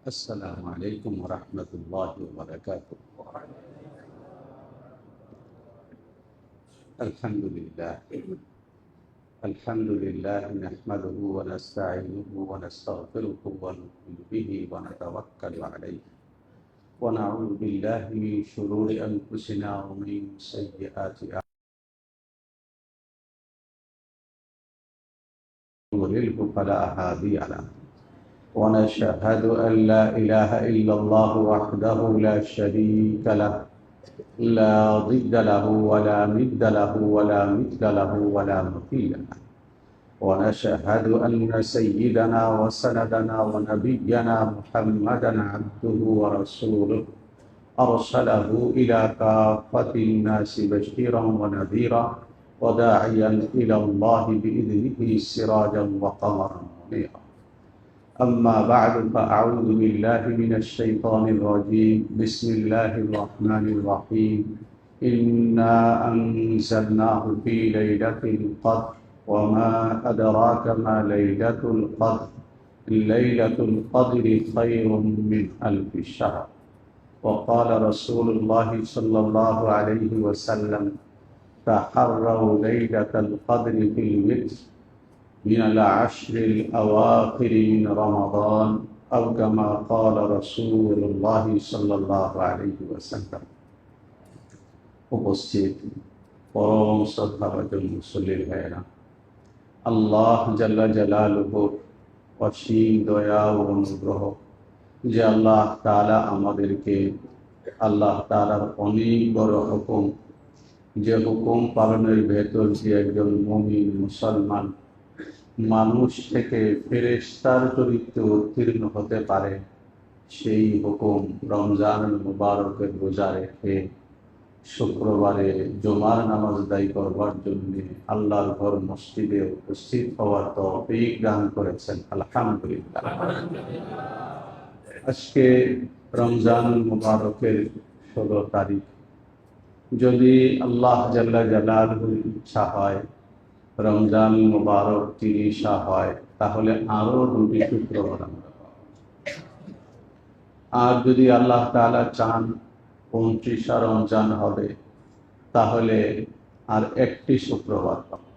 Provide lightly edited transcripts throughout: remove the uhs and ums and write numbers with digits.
السلام عليكم ورحمة الله وبركاته. الحمد لله نحمده ونستعينه ونستغفره ونؤمن به ونتوكل عليه ونعوذ بالله من شرور أنفسنا ومن سيئات أعمالنا. يضلله فلا هادي له ونشهد أن لا إله إلا الله وحده لا شريك له لا ضد له ولا ند له ولا مثل له ولا مثيل له ونشهد أن سيدنا وسندنا ونبينا محمدا عبده ورسوله أرسله إلى كافة الناس بشيرا ونذيرا وداعيا إلى الله بإذنه سراجا وقمرا منيرا. أما بعد فأعوذ بالله من الشيطان الرجيم. بسم الله الرحمن الرحيم. إنا أنزلناه في ليلة القدر وما أدراك ما ليلة القدر. ليلة القدر خير من ألف شهر. وقال رسول الله صلى الله عليه وسلم: تحروا ليلة القدر في الوتر من العشر الأواخر من رمضان أو كما قال رسول الله صلى الله عليه وسلم. উপস্থিত পরম শ্রদ্ধাভাজন মুসল্লির ভাইয়েরা, আল্লাহ জাল্লা জালালুহুর অসীম দয়া ও অনুগ্রহ যে আল্লাহ তাআলা আমাদেরকে আল্লাহ তাআলার অনেক বড় হুকুম, যে হুকুম পালনের ভেতর দিয়ে একজন মুমিন মুসলমান মানুষ থেকে ফেরেশতার চরিত্রে উত্তীর্ণ হতে পারে, সেই হুকুম রমজান মুবারকের রোজা রেখে শুক্রবারে জুমার নামাজ আদায় করবার জন্য আল্লাহর ঘর মসজিদে উপস্থিত হওয়ার তৌফিক দান করেছেন। আলহামদুলিল্লাহ। আজকে রমজান মুবারকের 16 তারিখ। যদি আল্লাহ জাল্লা জালালুহুর ইচ্ছা হয় রমজান মুবারক 30 হয়, তাহলে আরো 2টি শুক্রবার আমরা পাবো। আর যদি আল্লাহ তাআলা চান 29 রমজান হবে, তাহলে আর 1টি শুক্রবার পাবো।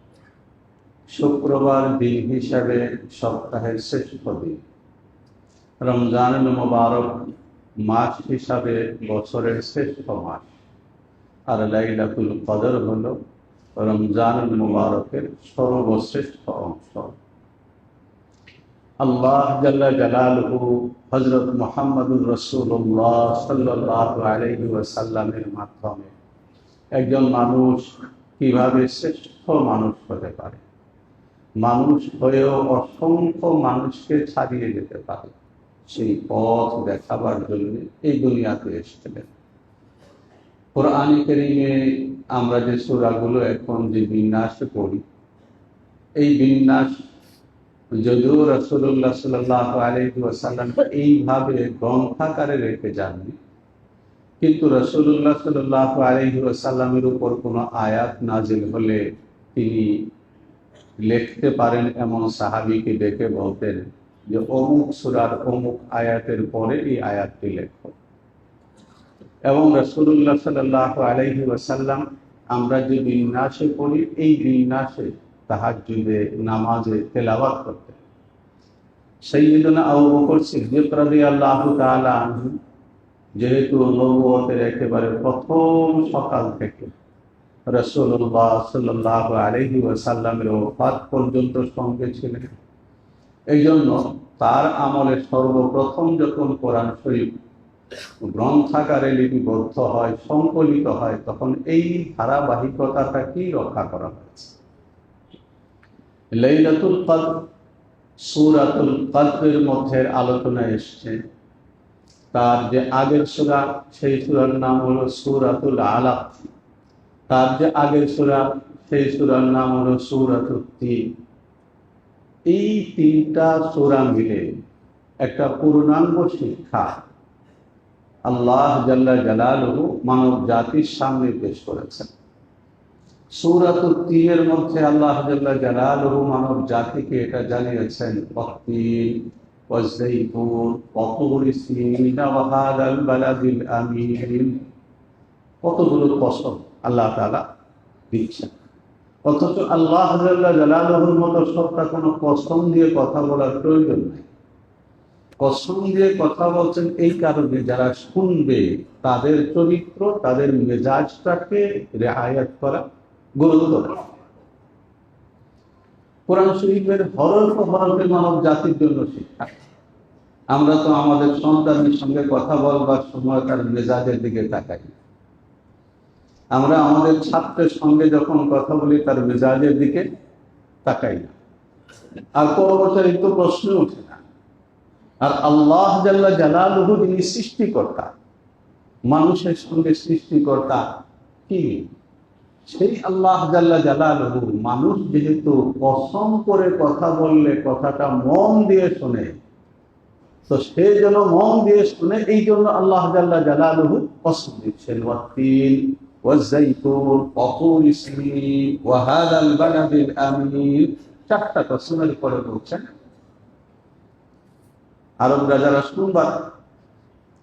শুক্রবার দিন হিসাবে সপ্তাহের শ্রেষ্ঠ দিন। রমজান মুবারক মাস হিসাবে বছরের শ্রেষ্ঠ মাস। আর লাইলাতুল কদর হলো রমজান মুবারকের সর্বশ্রেষ্ঠ অংশ। আল্লাহ জাল্লা জালালুহু হযরত মুহাম্মদুর রাসূলুল্লাহ সাল্লাল্লাহু আলাইহি ওয়াসাল্লামের মাধ্যমে একজন মানুষ কিভাবে শ্রেষ্ঠ মানুষ হতে পারে, মানুষ হয়েও অসংখ্য মানুষকে ছাড়িয়ে যেতে পারে, সেই পথ দেখাবার জন্য এই দুনিয়াতে এসেছিলেন। কোরআনে কারীমে আমরা যে সূরাগুলো এখন যে বিন্যাসে পড়ি, এই বিন্যাস যদিও রাসূলুল্লাহ সাল্লাল্লাহু আলাইহি ওয়াসাল্লাম এইভাবে গ্রন্থাকারে রেখে যাননি, কিন্তু রাসূলুল্লাহ সাল্লাল্লাহু আলাইহি ওয়াসাল্লামের উপর কোনো আয়াত নাজিল হলে তিনি লিখতে পারেন এমন সাহাবীকে ডেকে বলতেন যে অমুক সূরার অমুক আয়াতের পরে এই আয়াতটি লেখো। এবং রাসূলুল্লাহ সাল্লাল্লাহু আলাইহি ওয়াসাল্লাম আমরা যে বিন্যাসে পড়ি, এই বিন্যাসে তাহাজ্জুদে নামাজে তেলাওয়াত করতেন। সাইয়্যিদুনা আবু বকর সিদ্দিক রাদিয়াল্লাহু তাআলা আনহু যেহেতু নবুয়তের একেবারে প্রথম সকাল থেকে রাসূলুল্লাহ সাল্লাল্লাহু আলাইহি ওয়াসাল্লামের ওফাত পর্যন্ত সঙ্গে ছিলেন, এই জন্য তার আমলে সর্বপ্রথম যখন কোরআন শরীফ গ্রন্থাকারে লিপিবদ্ধ হয়, সংকলিত হয়, তখন এই ধারাবাহিকতাটাকেই রক্ষা করা হয়েছে। লাইলাতুল কদর, সূরাতুল কদরের মধ্যে আলোচনা এসেছে। তার যে আগের সূরা, সেই সূরার নাম হলো সূরাতুল আলাক। তার যে আগের সূরা, সেই সূরার নাম হলো সূরাতুত তিন। এই 3টা সূরা মিলে একটা পূর্ণাঙ্গ শিক্ষা আল্লাহ জাল্লা জালালুহু মানব জাতির সামনে পেশ করেছেন। সূরাতুত তিনের মধ্যে আল্লাহ জাল্লা জালালুহু মানব জাতিকে এটা জানিয়েছেন, ওয়াজ-যাইতুন ওয়া তুরি সিনিন ওয়া হাযাল বালাদিল আমিন। কতগুলো কসম আল্লাহ তাআলা দিচ্ছেন, অথচ আল্লাহ জাল্লা জালালুহুর মতো সত্তা কোনো কসম দিয়ে কথা বলার প্রয়োজন নেই। কসম দিয়ে কথা বলছেন এই কারণে যারা শুনবে তাদের চরিত্র, তাদের মেজাজটাকে রেআয়াত করা, গুরুত্ব দেওয়া। কোরআন শরীফের হরফ হরফে মানব জাতির জন্য শিক্ষা। আমরা তো আমাদের সন্তানের সঙ্গে কথা বলবার সময় তার মেজাজের দিকে তাকাই, আমরা আমাদের ছাত্রের সঙ্গে যখন কথা বলি তার মেজাজের দিকে তাকাই না, আর পরবর্তী তো প্রশ্ন ওঠে না। আর আল্লাহ জাল্লা জালালুহু যিনি সৃষ্টিকর্তা, মানুষের সঙ্গে সৃষ্টিকর্তা কি, সেই আল্লাহ জাল্লা জালালুহু মানুষ যেহেতু কসম করে কথা বললে কথাটা মন দিয়ে শোনে, তো সে যেন মন দিয়ে শুনে, এই জন্য আল্লাহ জাল্লা জালালুহু কসম দিচ্ছেন। ওয়াত-তিন ওয়াজ-যাইতুন ওয়া তুরি সিনিন ওয়া হাযাল বালাদিল আমিন। চারটা কসমের পরে বলছেন আরবরা যারা শুনবার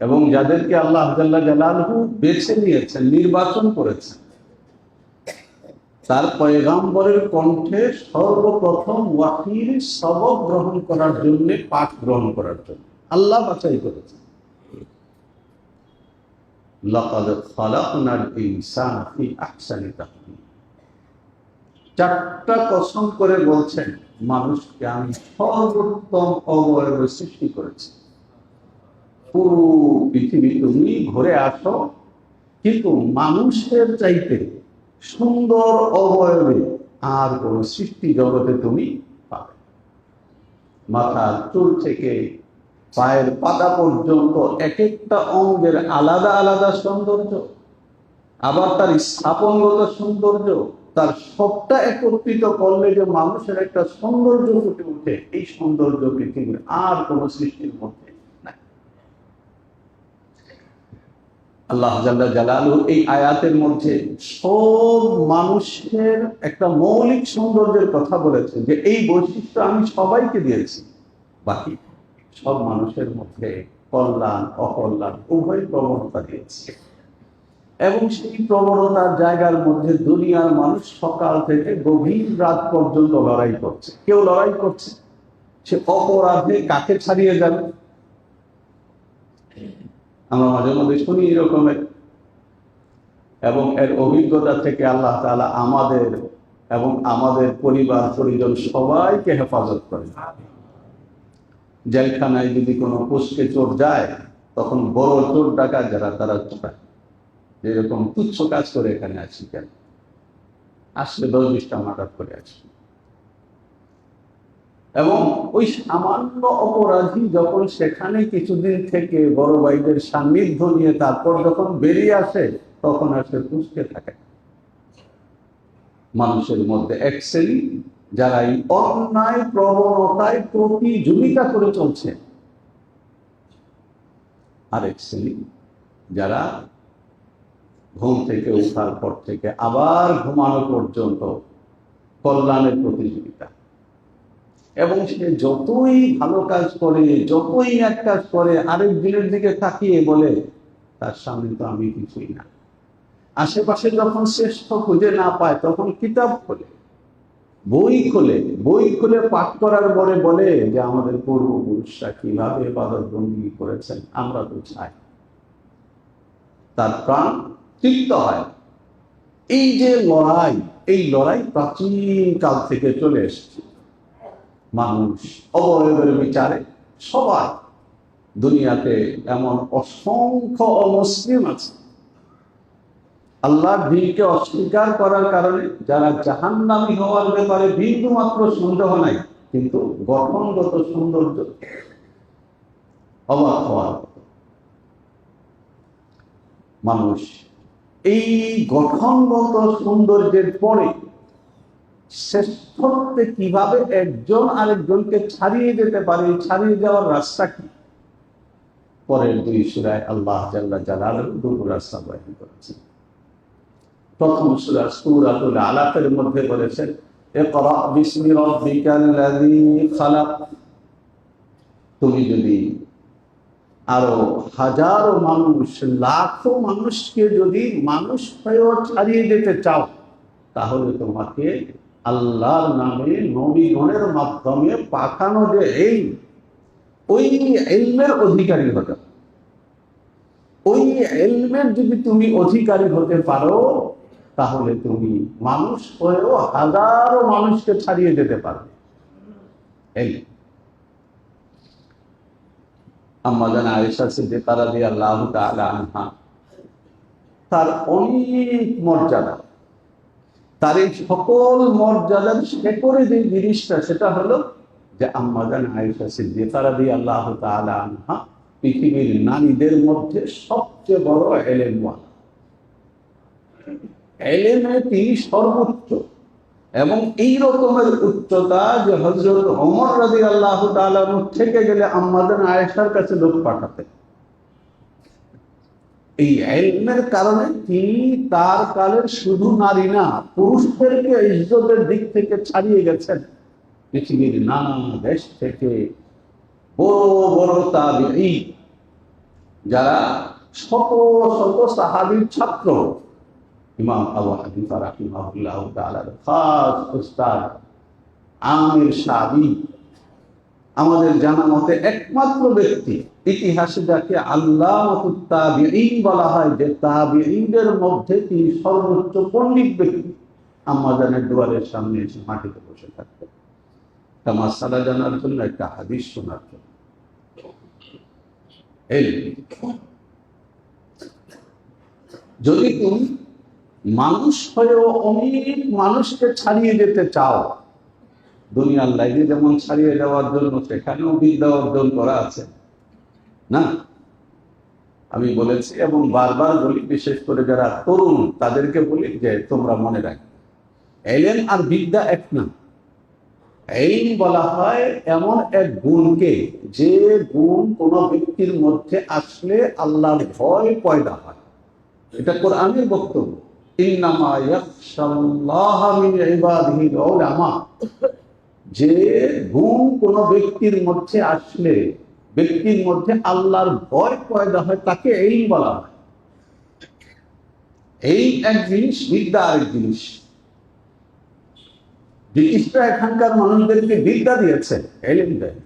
এবং যাদেরকে আল্লাহ জাল্লা জালালুহু বেছে নিয়েছেন, নির্বাচন করেছেন, তার পয়গাম্বরের কণ্ঠে সর্বপ্রথম ওয়াহির সবক গ্রহণ করার জন্য, পাঠ গ্রহণ করার জন্য আল্লাহ বাছাই করেছেন। লাকাদ খালাকনাল ইনসানা ফি আহসানি তাকওয়িম। চারটা কসম করে বলছেন মানুষকে আমি সর্বোত্তম অবয়বে সৃষ্টি করেছি। পুরো পৃথিবী তুমি ঘুরে আসো, কিন্তু মানুষের চাইতে সুন্দর অবয়বে আর কোন সৃষ্টি জগতে তুমি পাবে। মাথার চুল থেকে পায়ের পাতা পর্যন্ত এক একটা অঙ্গের আলাদা আলাদা সৌন্দর্য, আবার তার স্থাপনগত সৌন্দর্য, তার সবটা একত্রিত করলে যে মানুষের একটা সৌন্দর্য ফুটে উঠে, এই সৌন্দর্য পৃথিবীর আর কোন সৃষ্টির মধ্যে নাই। আল্লাহ জাল্লা জালালুহু এই আয়াতের মধ্যে সব মানুষের একটা মৌলিক সৌন্দর্যের কথা বলেছেন, যে এই বৈশিষ্ট্য আমি সবাইকে দিয়েছি। বাকি সব মানুষের মধ্যে কল্যাণ অকল্যাণ উভয় প্রবণতা দিয়েছে, এবং সেই প্রবণতার জায়গার মধ্যে দুনিয়ার মানুষ সকাল থেকে গভীর রাত পর্যন্ত লড়াই করছে। কেউ লড়াই করছে সে অপরাধে কাকে ছাড়িয়ে যাবে। আমরা মাঝে মধ্যে শুনি এরকমের, এবং এর অভিজ্ঞতা থেকে আল্লাহ তাআলা আমাদের এবং আমাদের পরিবার পরিজন সবাইকে হেফাজত করেন। জেলখানায় যদি কোনো পুষ্কে চোর যায়, তখন বড় চোর ডাকাত যারা, তারা চোরায় যেরকম তুচ্ছ কাজ করে এখানে আছি, কেন আসলে 10-20টা মার্ডার করে আছি। এবং ওই সামান্য অপরাধী যখন সেখানে কিছুদিন থেকে বড় ভাইদের সান্নিধ্য নিয়ে তারপর যখন বেরিয়ে আসে, তখন আর সে পুষ্কে থাকে। মানুষের মধ্যে এক শ্রেণী যারা এই অন্যায় প্রবণতায় প্রতিযোগিতা করে চলছে, আরেক শ্রেণী যারা ঘুম থেকে ওঠার পর থেকে আবার ঘুমানো পর্যন্ত কল্যাণের প্রতিযোগিতা। এবং সে যতই ভালো কাজ করে, যতই এক কাজ করে, আরেক দিনের দিকে তাকিয়ে বলে তার সামনে তো আমি কিছুই না। আশেপাশে যখন শ্রেষ্ঠ খুঁজে না পায়, তখন কিতাব খোলে, বই খুলে পাঠ করার পরে বলে যে আমাদের পূর্বপুরুষরা কিভাবে ইবাদত বন্দেগী করেছেন, আমরা তো চাই। তার প্রাণ তৃপ্ত হয়। এই যে লড়াই, এই লড়াই প্রাচীন কাল থেকে চলে এসেছে। মানুষ অবয়বের বিচারে সবাই, দুনিয়াতে এমন অসংখ্য অমুসলিম আছে আল্লাহর দ্বীনকে অস্বীকার করার কারণে, যারা জাহান্নামী হওয়ার ব্যাপারে বিন্দু মাত্র সন্দেহ নাই, কিন্তু গঠনগত সৌন্দর্য অবাক হওয়ার মানুষ এই গঠনগত সৌন্দর্যের পরে শ্রেষ্ঠত্বে কিভাবে একজন আরেকজনকে ছাড়িয়ে যেতে পারে, ছাড়িয়ে যাওয়ার রাস্তা কি, পরের 2 সূরায় আল্লাহ জাল্লা জালালুহু দুটো রাস্তা বয়ান করেছেন। প্রথম সূরা সূরাতুল আলাকের মধ্যে বলেছেন ইকরা বিসমি রাব্বিকাল্লাযী খালাক। তুমি যদি আরো হাজারো মানুষ, লাখো মানুষকে যদি মানুষ হয়েও ছাড়িয়ে যেতে চাও, তাহলে তোমাকে আল্লাহর নামে নবীগণের মাধ্যমে পাঠানো যে ওই ইলমের অধিকারী হতে, ওই ইলমের যদি তুমি অধিকারী হতে পারো, তাহলে তুমি মানুষ হয়েও হাজারো মানুষকে ছাড়িয়ে যেতে পারবে। আম্মা জান আয়েশা সিদ্দিকা রাদিয়াল্লাহু তাআলা আনহা, তার অনেক মর্যাদা, তার এই সকল মর্যাদার শেকড়ে যে জিনিসটা, সেটা হলো যে আম্মা জান আয়েশা সিদ্দিকা রাদিয়াল্লাহু তাআলা আনহা পৃথিবীর নারীদের মধ্যে সবচেয়ে বড় ইলমওয়ালা, ইলমে তিনি সর্বোচ্চ। এবং এই রকমের উচ্চতা যে হযরত ওমর রাদিয়াল্লাহু তাআলা থেকে গেলে আম্মা জান আয়েশার কাছে লোক পাঠাতেন। এই ইলমের কারণে তিনি তার কালের শুধু নারী না, পুরুষদেরকে ইজ্জতের দিক থেকে ছাড়িয়ে গেছেন। পৃথিবীর নানা দেশ থেকে বড় বড় তাবিঈ, যারা শত শত সাহাবীর ছাত্র, ইমাম আবু হানিফা রাহিমাহুল্লাহু তাআলার খাস উস্তাদ আমির শাবি, আমাদের জানা মতে একমাত্র ব্যক্তি, ইতিহাসে যাকে আল্লামাতুত তাবিঈন বলা হয়, যে তাবিঈনদের মধ্যে তিনি সর্বোচ্চ পণ্ডিত ব্যক্তি, আম্মা জানের দুয়ারের সামনে এসে মাটিতে বসে থাকতেন একটা মাসআলা জানার জন্য, একটা হাদিস শোনার জন্য। যদি তুমি মানুষ হয়েও অনেক মানুষকে ছাড়িয়ে যেতে চাও, দুনিয়ার লাইনে যেমন ছাড়িয়ে যাওয়ার জন্য সেখানেও বিদ্যা অর্জন করা আছে না। আমি বলেছি এবং বারবার বলি, বিশেষ করে যারা তরুণ তাদেরকে বলি যে তোমরা মনে রাখবে, ইলম আর বিদ্যা এক না। ইলম বলা হয় এমন এক গুণকে, যে গুণ কোন ব্যক্তির মধ্যে আসলে আল্লাহর ভয় পয়দা হয়। এটা কোরআনের বক্তব্য, ইন্নামা ইয়াখশাল্লাহা মিন ইবাদিহিল উলামা। যে গুণ কোন ব্যক্তির মধ্যে আসলে ব্যক্তির মধ্যে আল্লাহর ভয় পয়দা হয়, তাকে ইলম বলা হয়। এই এক জিনিস, বিদ্যা আরেক জিনিস। ব্রিটিশরা এখানকার মানুষদেরকে বিদ্যা দিয়েছে, ইলম দেয়।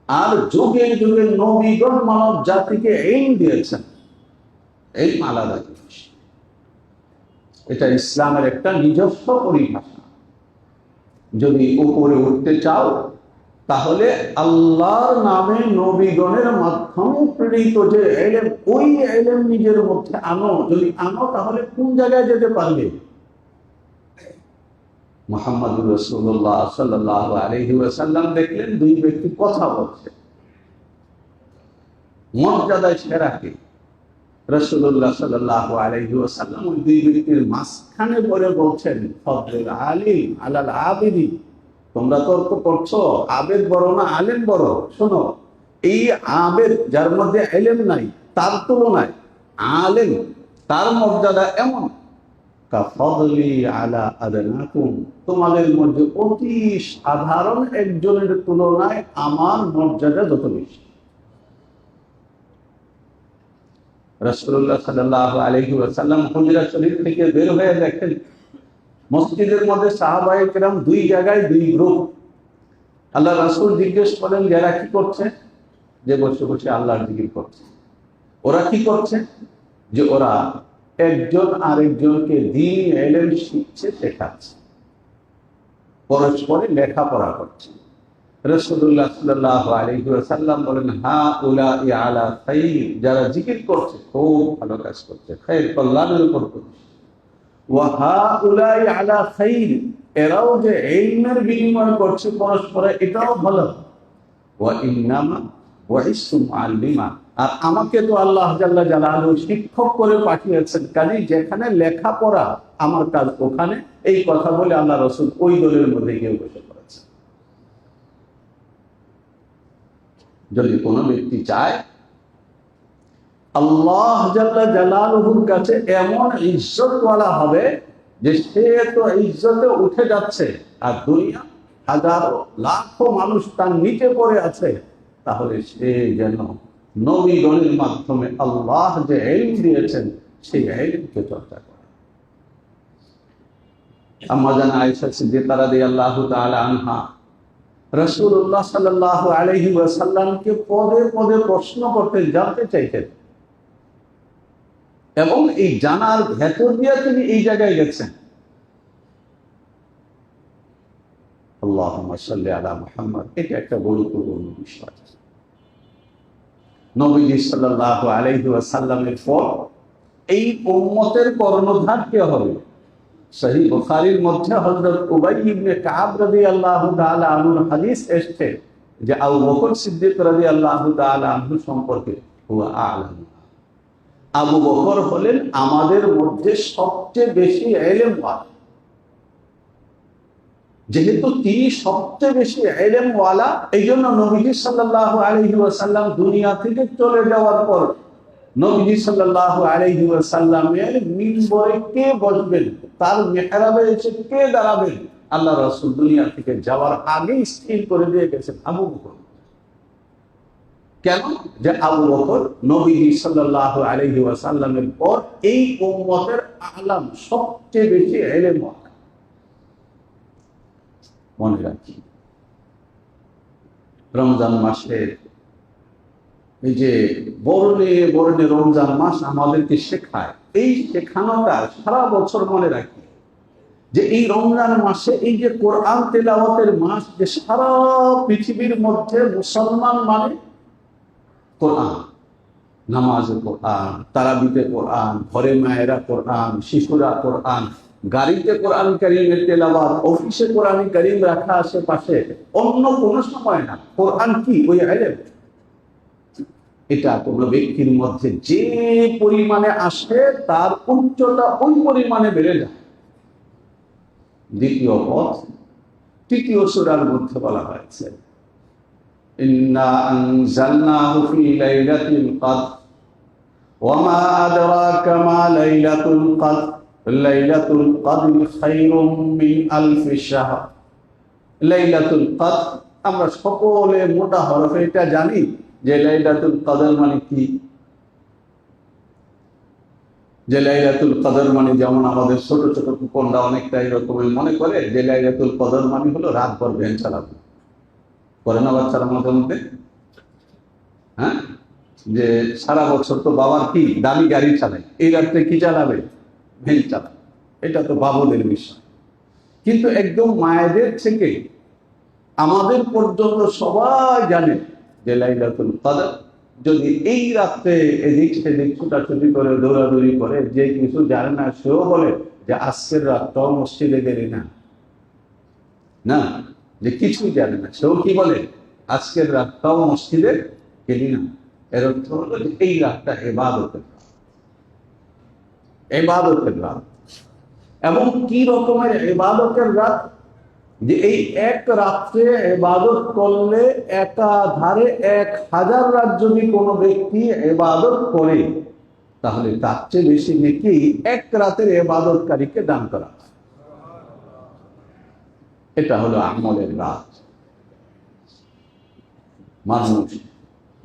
আর যুগে যুগে নবীগণ মানব জাতিকে ইলম দিয়েছেন। ইলম আলাদা জিনিস, এটা ইসলামের একটা নিজস্ব পরিভাষা। যদি উপরে উঠতে চাও, তাহলে আল্লাহর নামে নবীগণের মাধ্যমে প্রেরিত যে ইলম, ওই ইলম নিজের মধ্যে আনো। যদি আনো, তাহলে কোন জায়গায় যেতে পারবে? মুহাম্মদুর রাসূলুল্লাহ সাল্লাল্লাহু আলাইহি ওয়াসাল্লাম দেখলেন দুই ব্যক্তি কথা বলছে, মর্যাদায় সেরা কে? রাসূলুল্লাহ সাল্লাল্লাহু আলাইহি ওয়াসাল্লাম ওই দুই ব্যক্তির মাঝখানে পড়ে বলছেন, ফাদলুল আলিম আলাল আবিদি। তোমরা তর্ক করছো আবেদ বড় না আলেম বড়। শোনো, এই আবেদ যার মধ্যে ইলম নাই, তার তুলনায় আলেম, তার মর্যাদা এমন, কাফাদলি আলা আদনাকুম, তোমাদের মধ্যে অতি সাধারণ একজনের তুলনায় আমার মর্যাদা যত বেশি। রাসূলুল্লাহ সাল্লাল্লাহু আলাইহি ওয়াসাল্লাম হুজরা শরীফ থেকে বের হয়ে দেখেন, মসজিদের মধ্যে সাহাবায়ে কেরাম দুই জায়গায় দুই গ্রুপ। আল্লাহ রাসূল জিজ্ঞেস করেন, যারা কি করছে? যে বসে বসে আল্লাহর জিকির করছে। ওরা কি করছে? যে ওরা একজন আরেকজনকে দ্বীন ইলম শিখছে, শেখাচ্ছে, পরস্পরে লেখাপড়া করছে। রাসূলুল্লাহ সাল্লাল্লাহু আলাইহি ওয়াসাল্লাম বলেন, হাউলাই আলা খাইর, যারা জিকির করছে খুব ভালো কাজ করছে, খাইর কল্যাণের উপর করছে। ওয়া হাউলাই আলা খাইর, এরাও যে ইলমের বিনিময় করছে পরস্পরে, এটাও ভালো। ওয়া ইন্নামা বুইসতু মুআল্লিমা, আর আমাকে তো আল্লাহ জাল্লা জালালুহু শিক্ষক করে পাঠিয়েছেন, কাজেই যেখানে লেখাপড়া আমার কাজ ওখানে। এই কথা বলে আল্লাহ রাসূল ওই দলের মধ্যে গিয়ে বসে পড়েছেন। যদি কোনো ব্যক্তি চায় আল্লাহ জাল্লা জালালুহুর কাছে এমন ইজ্জতওয়ালা হবে যে সে তো ইজ্জতে উঠে যাচ্ছে, আর দুনিয়া হাজারো লাখো মানুষ তার নিচে পড়ে আছে, তাহলে সে যেন নবীগণের মাধ্যমে আল্লাহ যে ইলম দিয়েছেন সেই ইলমকে চর্চা করে। আম্মা জান আয়েশা সিদ্দিকা রাদিয়াল্লাহু তাআলা আনহা রাসূলুল্লাহ সাল্লাল্লাহু আলাইহি ওয়াসাল্লামকে পদে পদে প্রশ্ন করতেন, জানতে চাইতেন, এবং এই জানার ভেতর দিয়ে তিনি এই জায়গায় গেছেন। আল্লাহুম্মা সাল্লি আলা মুহাম্মদ, এটা একটা গুরুত্বপূর্ণ বিষয়। নবীজি সাল্লাল্লাহু আলাইহি ওয়াসাল্লামের পর এই উম্মতের কর্ণধার কে হবে? সহিহ বুখারীর মধ্যে হযরত উবাই ইবনে কাব রাদিয়াল্লাহু তাআলা আনহুর হাদিস এসেছে যে আবু বকর সিদ্দিক রাদিয়াল্লাহু তাআলা আনহু সম্পর্কে, হুয়া আ'লাম, আবু বকর হলেন আমাদের মধ্যে সবচেয়ে বেশি ইলমওয়ালা। যেহেতু তিনি সবচেয়ে বেশি ইলমওয়ালা, এই জন্য নবীজি সাল্লাল্লাহু আলাইহি ওয়াসাল্লাম দুনিয়া থেকে চলে যাওয়ার পর নবীজি সাল্লাল্লাহু আলাইহি ওয়াসাল্লামের মিম্বরে কে বসবেন, তার মিহরাবে এসে কে দাঁড়াবেন, আল্লাহ রাসূল দুনিয়া থেকে যাওয়ার আগেই স্থির করে দিয়ে গেছেন আবু বকর। কেন? যে আবু বকর নবীজি সাল্লাল্লাহু আলাইহি ওয়াসাল্লামের পর এই উম্মতের আ'লাম, সবচেয়ে বেশি ইলমওয়ালা। মনে রাখি, রমজান মাসে এই যে বরণে বরণে রমজান মাস আমাদেরকে শেখায়, এই শেখানোটা সারা বছর মনে রাখি যে এই রমজান মাসে এই যে কোরআন তেলাওয়াতের মাস, যে সারা পৃথিবীর মধ্যে মুসলমান মানে কোরআন, নামাজে কোরআন, তারাবিতে কোরআন, ঘরে মায়েরা কোরআন, শিশুরা কোরআন, গাড়িতে কোরআন কারীমের তেলাওয়াত, অফিসে কোরআন কারীম রাখা আশেপাশে, অন্য কোনো সময় না। কোরআন কি? ওই ইলম। এটা কোনো ব্যক্তির মধ্যে যে পরিমাণে আসে তার উচ্চতা ওই পরিমাণে বেড়ে যায়। দ্বিতীয় পথ, তৃতীয় সূরার মধ্যে বলা হয়েছে, ইন্না আনজালনাহু ফি লাইলাতিল কদর ওয়া মা আদরাকা মা লাইলাতুল কদর লাইলাতুল কদর খায়রুম মিন আলফি শাহর। লাইলাতুল কদর আমরা সকলে মোটা হরফে এটা জানি যে লাইলাতুল কদর মানে কি। যে লাইলাতুল কদর মানে, যেমন আমাদের ছোট ছোট কুপনরা অনেকটা এরকমই মনে করে যে লাইলাতুল কদর মানে হলো রাত ভর ভ্যান চালাবো, করে না বাচ্চারা মাঝে মধ্যে? হ্যাঁ, যে সারা বছর তো বাবার কি দামি গাড়ি চালায়, এই রাত্রে কি চালাবে? ভ্যান চালাবে। এটা তো বাবুদের বিষয়। কিন্তু একদম মায়েদের থেকে আমাদের পর্যন্ত সবাই জানে যে লাইলাতুল কদর যদি এই রাত্রে এদিক সেদিক ছুটাছুটি করে, দৌড়াদৌড়ি করে, যে কিছু জানে না সেও বলে যে আজকের রাতটাও মসজিদে গেলি না, না, যে কিছুই জানে না সেও কি বলে আজকের রাতটাও মসজিদে গেলি না। এর অর্থ হলো যে এই রাতটা ইবাদতের রাত, ইবাদতের রাত। এবং কি রকমের ইবাদতের রাত? যে এই এক রাত্রে ইবাদত করলে একাধারে 1000 রাত যদি কোনো ব্যক্তি ইবাদত করে, তাহলে তার চেয়ে বেশি নেকি এক রাতের ইবাদতকারীকে দান করা। এটা হলো আমলের রাত।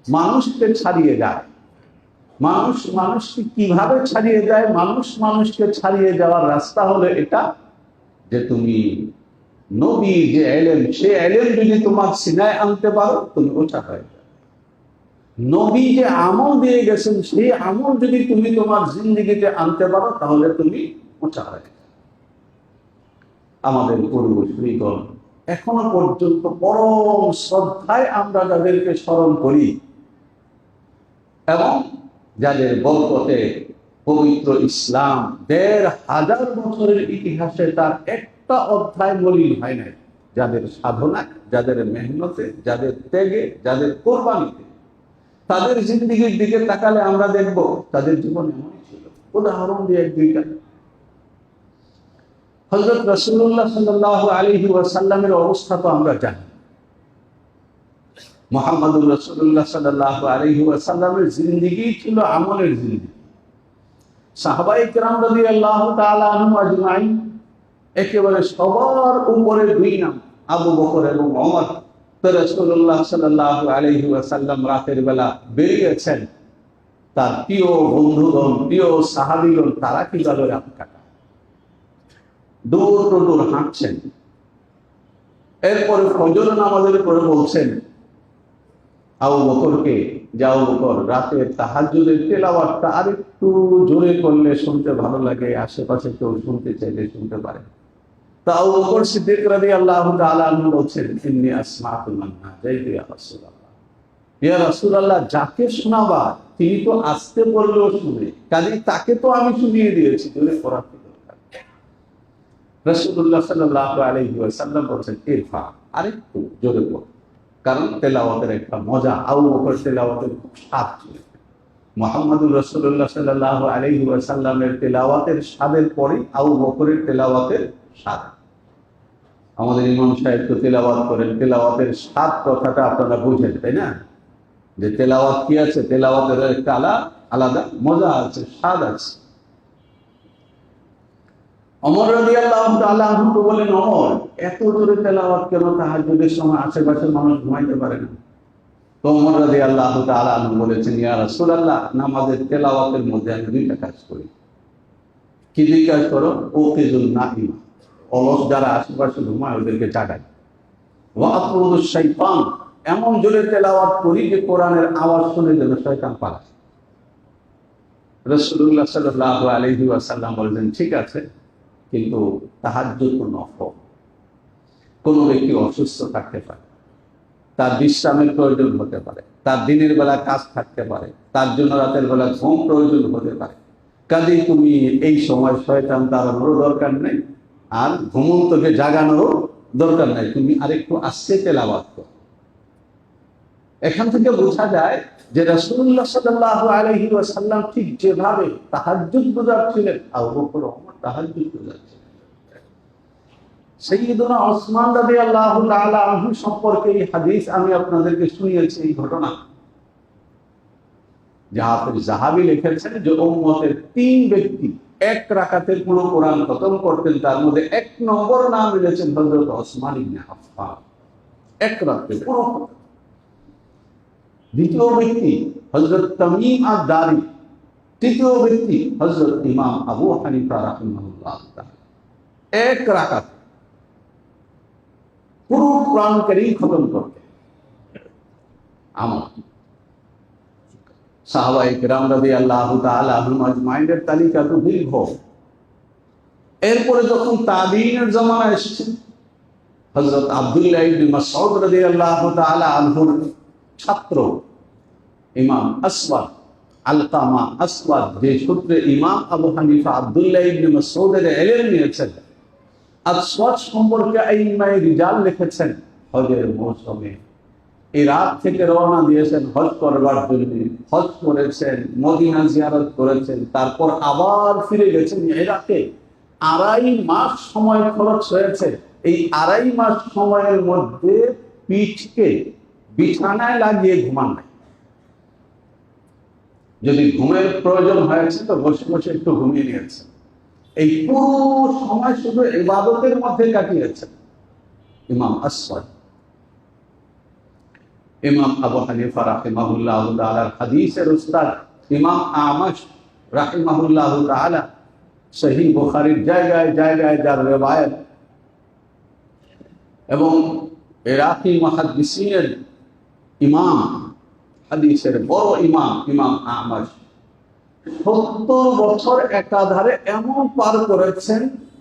মানুষকে ছাড়িয়ে যায়। মানুষ মানুষকে কিভাবে ছাড়িয়ে যায়? মানুষ মানুষকে ছাড়িয়ে যাওয়ার রাস্তা হলো এটা যে তুমি নবী যে ইলম, সে ইলম যদি তোমার সিনায় আনতে পারো, তুমি ওঠা হয়ে যাবে। নবী যে আমল দিয়ে গেছেন, সেই আমল যদি তুমি তোমার জিন্দেগিতে আনতে পারো, তাহলে তুমি ওঠা হয়ে যাবে। আমাদের পূর্বসূরীগণ এখনো পর্যন্ত পরম শ্রদ্ধায় আমরা যাদেরকে স্মরণ করি এবং যাদের বরকতে পবিত্র ইসলাম 1500 বছরের ইতিহাসে তার একটা অধ্যায় মলিন হয় নাই, যাদের সাধনা, যাদের মেহনতে, যাদের ত্যাগে, যাদের কোরবানিতে, তাদের জিন্দেগির দিকে তাকালে আমরা দেখব তাদের জীবন এমনই ছিল। উদাহরণ দিয়ে এক দুইটা। হযরত রাসূলুল্লাহ সাল্লাল্লাহু আলাইহি ওয়াসাল্লামের অবস্থা তো আমরা জানি। মুহাম্মদুর রাসূলুল্লাহ সাল্লাল্লাহু আলাইহি ওয়াসাল্লামের জিন্দেগি ছিল আমলের জিন্দেগি। সাহাবায়ে কেরাম রাদিয়াল্লাহু তাআলা আনহুম আজমাইন, একেবারে সবার উপরে দুই নাম, আবু বকর এবং ওমর তো রাসূলুল্লাহ সাল্লাল্লাহু আলাইহি ওয়াসাল্লাম রাতের বেলা বেরিয়েছেন, তার প্রিয় বন্ধুগণ, প্রিয় সাহাবীগণ তারা কিভাবে রাত কাটায়, দূর দূর হাঁটছেন। এরপরে ফজর নামাজের পরে বলছেন আবু বকরকে, যে আবু বকর, রাতের তাহাজ্জুদের তেলাওয়াতটা আরেকটু জোরে করলে শুনতে ভালো লাগে, আশেপাশে কেউ শুনতে চাইলে শুনতে পারে। তা আবু বকর সিদ্দিক রাদিয়াল্লাহু তাআলা আনহু বলছেন, ইন্নী আসমাতু মান নাজাইতু ইয়া রাসূলুল্লাহ, ইয়া রাসূলুল্লাহ, যাকে শোনাবা তিনি তো আস্তে পড়লেও শুনে, কাজেই তাকে তো আমি শুনিয়ে দিয়েছি, জোরে পড়ার কি দরকার। রাসূলুল্লাহ সাল্লাল্লাহু আলাইহি ওয়াসাল্লাম বলছেন, ইরফা, আরেকটু জোরে পড়, কারণ তেলাওয়াতের একটা মজা, আবু বকর তেলাওয়াতের খুব স্বাদ ছিল। মুহাম্মদুর রাসূলুল্লাহ সাল্লাল্লাহু আলাইহি ওয়াসাল্লামের তেলাওয়াতের স্বাদের পরে আবু বকরের তেলাওয়াতের স্বাদ। আমাদের ইমাম সাহেব তো তেলাওয়াত করেন, তেলাওয়াতের স্বাদ কথাটা আপনারা বুঝেন, তাই না? যে তেলাওয়াত কি আছে, তেলাওয়াতের একটা আলাদা মজা আছে, স্বাদ আছে। ওমর রাদিয়াল্লাহু তাআলা আনহু তো বলেন, ওমর, এত জোরে তেলাওয়াত কেন? তাহাজ্জুদের সময় আশেপাশের মানুষ ঘুমাইতে পারে না। তো ওমর রাদিয়াল্লাহু তাআলা আনহু বলেছেন, ইয়া রাসূলুল্লাহ, নামাজের তেলাওয়াতের মধ্যে আমি দুইটা কাজ করি। কি দুই কাজ করো? ওকিজুল নাইম, অলস যারা আশেপাশে ঘুমায় ওদেরকে জাগাই। ওয়া আতরুদুশ শাইতান, এমন জোরে তেলাওয়াত করি যে কোরআনের আওয়াজ শুনে যেন শয়তান পালায়। রাসূলুল্লাহ সাল্লাল্লাহু আলাইহি ওয়াসাল্লাম বলেন, ঠিক আছে, কিন্তু তাহাজ্জুদ তো নফল। কোনো ব্যক্তি অসুস্থ থাকতে পারে, তার বিশ্রামের প্রয়োজন হতে পারে, তার দিনের বেলা কাজ থাকতে পারে, তার জন্য রাতের বেলা ঘুম প্রয়োজন হতে পারে। কাজেই তুমি এই সময় শয়তান তাড়ানোরও দরকার নেই, আর ঘুমন্তকে জাগানোরও দরকার নাই, তুমি আরেকটু আস্তে তেলাওয়াত করো। এখান থেকে বোঝা যায় যে রাসূলুল্লাহ সাল্লাল্লাহু আলাইহি ওয়াসাল্লাম ঠিক যেভাবে তাহাজ্জুদ গুজার ছিলেন, আবু বকর ওমর তাহাজ্জুদ গুজার ছিলেন। সাইয়্যিদুনা ওসমান রাদিয়াল্লাহু তাআলা আনহু সম্পর্কে এই হাদিস আমি আপনাদেরকে শুনিয়েছি, এই ঘটনা। হাফেজ যাহাবী লিখেছেন যে উম্মতের 3 ব্যক্তি এক রাকাতের পুরো কোরআন খতম করতেন, তার মধ্যে 1 নম্বর নাম এনেছেন হযরত ওসমান ইবনে আফফান, এক রাতে পুরো। দ্বিতীয় ব্যক্তি হযরত তামিম আদ-দারি, তৃতীয় ব্যক্তি হযরত ইমাম আবু হানিফা রাহিমাহুল্লাহ তাআলা, এক রাকাত পুরো কোরআন কারীম খতম করতেন। আমার সাহাবায়ে কেরাম রাদিয়াল্লাহু তাআলা আনহুম আজমাইনের তালিকা তো দীর্ঘ। এরপরে যখন তাবিঈনের জামানা এসেছে, হযরত আব্দুল্লাহ ইবনে মাসউদ রাদিয়াল্লাহু তাআলা আনহুর ছাত্র ইমাম আসওয়াদ, আলকামা আসওয়াদ, যে সূত্রে ইমাম আবু হানিফা আব্দুল্লাহ ইবনে মাসউদের ইলম নিয়েছেন, আসওয়াদ সম্পর্কে আইম্মায়ে রিজাল লিখেছেন, হজের মৌসুমে ইরাক থেকে রওনা দিয়েছেন হজ করবার জন্য, হজ করেছেন, মদিনা জিয়ারত করেছেন, তারপর আবার ফিরে গেছেন ইরাকে। 2.5 মাস সময় খরচ হয়েছে। এই 2.5 মাস সময়ের মধ্যে পিঠকে বিছানায় লাগিয়ে ঘুমান নাই। যদি ঘুমের প্রয়োজন হয়েছে তো বসে বসে একটু ঘুমিয়ে নিয়েছেন। এই পুরো সময় শুধু ইবাদতের মধ্যে কাটিয়েছেন ইমাম আসওয়াদ। ইমাম আবু হানিফা রাহিমাহুল্লাহু তাআলার হাদিসের উস্তাদ ইমাম আমাশ রাহিমাহুল্লাহু তাআলা, সহিহ বুখারীর জায়গায় জায়গায় যার রিওয়ায়াত, এবং ইরাকি মুহাদ্দিসিনের ইমাম, হাদিসের বড় ইমাম, ইমাম আমাশ 70 বছর একাধারে এমন পার করেছেন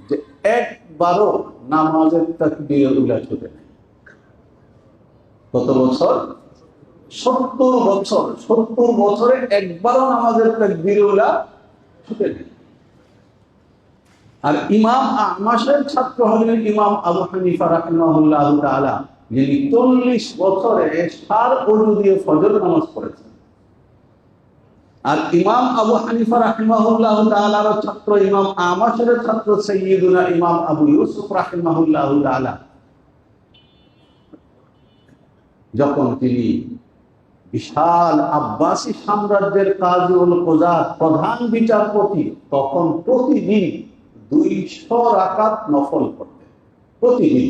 যে একবারও নামাজের তাকবীর উলা ছুটে নাই। কত বছর? 70 বছর। 70 বছরে একবারও নামাজের তাকবীর উলা ছুটে নেই। আর ইমাম আমাশের ছাত্র হলেন ইমাম আবু হানিফা রাহিমাহুল্লাহু তাআলা, যিনি 40 বছরে 4 ওযু দিয়ে ফজর নামাজ পড়েছেন। আর ইমাম আবু হানিফা রাহিমাহুল্লাহু তাআলার ছাত্র ইমাম আমাশের ছাত্র সাইয়্যিদুনা ইমাম আবু ইউসুফ রাহিমাহুল্লাহু তাআলা, যখন তিনি বিশাল আব্বাসী সাম্রাজ্যের কাজীউল কুযাত প্রধান বিচারপতি, তখন প্রতিদিন 200 রাকাত নফল করতেন। প্রতিদিন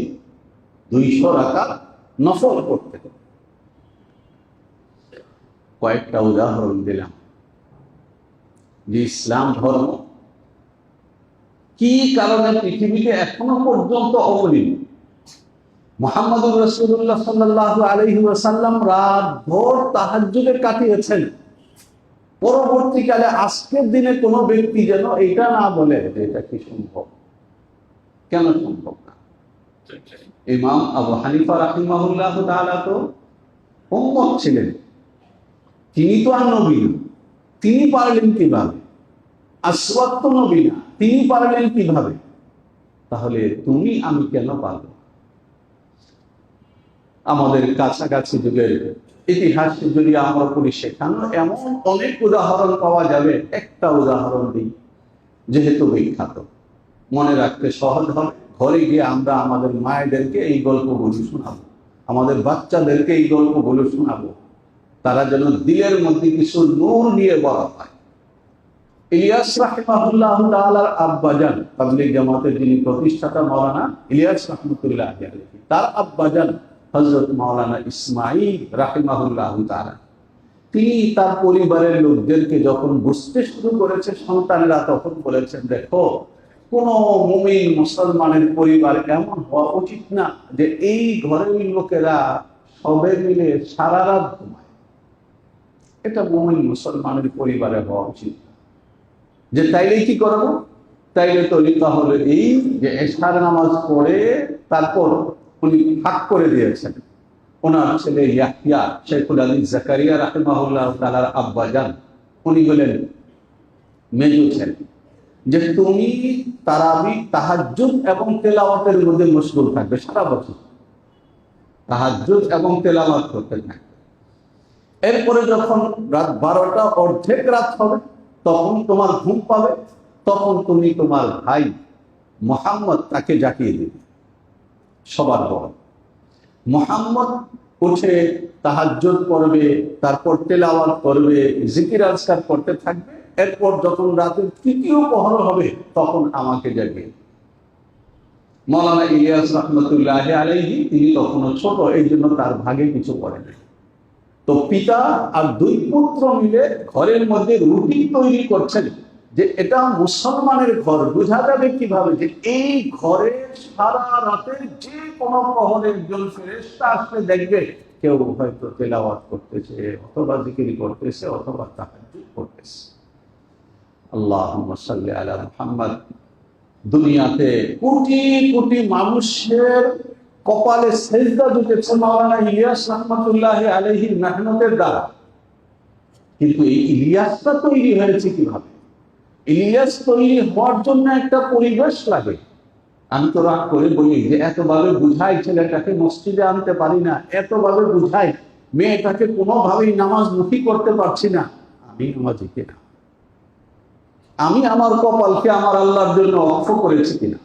200 রাকাত নফল করতে। কয়েকটা উদাহরণ দিলাম যে ইসলাম ধর্ম কি কারণে পৃথিবীতে এখনো পর্যন্ত অবলীন। মুহাম্মদুর রাসূলুল্লাহ সাল্লাল্লাহু আলাইহি ওয়াসাল্লাম রাত ভোর তাহাজ্জুদে কাটিয়েছেন। পরবর্তীকালে আজকের দিনে কোনো ব্যক্তি যেন এটা না বলে যে এটা কি সম্ভব। কেন সম্ভব না? ইমাম আবু হানিফা রাহিমাহুল্লাহ তাআলা তো উম্মত ছিলেন, তিনি তো আর নবী না, তিনি পারলেন কিভাবে? আসওয়াদ তো নবী না, তিনি পারলেন কিভাবে? তাহলে তুমি আমি কেন পারব? আমাদের কাছাকাছি যুগের ইতিহাস যদি আমরা পড়ি, সেখানে এমন অনেক উদাহরণ পাওয়া যাবে। একটা উদাহরণ দিই, যেহেতু বিখ্যাত, মনে রাখতে সহজ হবে। ঘরে গিয়ে আমরা আমাদের মায়েদেরকে এই গল্পগুলো শোনাবো, আমাদের বাচ্চাদেরকে এই গল্পগুলো শোনাবো, তারা যেন দিলের মধ্যে কিছু নূর নিয়ে বড় হয়। ইলিয়াস রাহিমাহুল্লাহ তাআলার আব্বাজান, তাবলীগ জামাতের যিনি প্রতিষ্ঠাতা মাওলানা ইলিয়াস রাহমাতুল্লাহ আলাইহি, তার আব্বাজান হযরত মাওলানা ইসমাঈল রাহিমাহুল্লাহ তাআলা, তিনি তার পরিবারের লোকদেরকে যখন বুঝতে শুরু করেছে সন্তানেরা, তখন বলেছেন, দেখো, কোন মুমিন মুসলমানের পরিবার এমন হওয়া উচিত না যে এই ঘরের লোকেরা সবে মিলে সারা রাত ঘুমায়। এটা মুমিন মুসলমানের পরিবারে হওয়া উচিত। যে তাইলে কি করবো? তাইলে তরিকা হলো এই যে এশার নামাজ পড়ে তারপর উনি ভাগ করে দিয়েছেন। ওনার ছেলে ইয়াহইয়া শেখুল আলী জাকারিয়া রাহিমাহুল্লাহ তাআলার আব্বাজান, উনি বলেন মেজো ছেলে, যে তুমি তারাবি তাহাজ্জুদ এবং তেলাওয়াতের মধ্যে মশগুল থাকবে সারা বছর, তাহাজ্জুদ এবং তেলাওয়াত করতে থাকবে। এরপরে যখন রাত 12টা অর্ধেক রাত হবে, তখন তোমার ঘুম পাবে, তখন তুমি তোমার ভাই মুহাম্মদ তাকে জাগিয়ে দিবে। সবার বড় মুহাম্মদ উঠে তাহাজ্জুদ পড়বে, তারপর তেলাওয়াত করবে, জিকির আজকার করতে থাকবে। এরপর যখন রাতের তৃতীয় প্রহর হবে, তখন আমাকে জাগিয়ে। মাওলানা ইলিয়াস রাহমাতুল্লাহি আলাইহি, তিনি তখনও ছোট, এই জন্য তার ভাগে কিছু পড়ে নাই। তো পিতা আর দুই পুত্র মিলে ঘরের মধ্যে রুটিন তৈরি করছেন যে এটা মুসলমানের ঘর। বোঝা যাবে কিভাবে? যে এই ঘরে সারা রাতের যে কোনো প্রহরে একজন ফেরেশতা আসলে দেখবে কেউ হয়তো তেলাওয়াত করতেছে, অথবা জিকির করতেছে, অথবা তাহাজ্জুদ করতেছে। আল্লাহুম্মা সাল্লি আলা মুহাম্মদ। দুনিয়াতে কোটি কোটি মানুষের কপালে সেজদা ঝুঁকেছে মাওলানা ইলিয়াস রাহমাতুল্লাহি আলাইহির মেহনতের দ্বারা। কিন্তু এই ইলিয়াসটা তৈরি হয়েছে কিভাবে? ইলিয়াস তৈরি হওয়ার জন্য একটা পরিবেশ লাগে। আমি তো রাগ করে বলি যে এতভাবে বুঝাই ছেলেটাকে মসজিদে আনতে পারি না, এতভাবে বুঝাই মেয়েটাকে কোনোভাবেই নামাজমুখী করতে পারছি না। আমি নামাজি কিনা? আমি আমার কপালকে আমার আল্লাহর জন্য অক্ষ করেছি কিনা?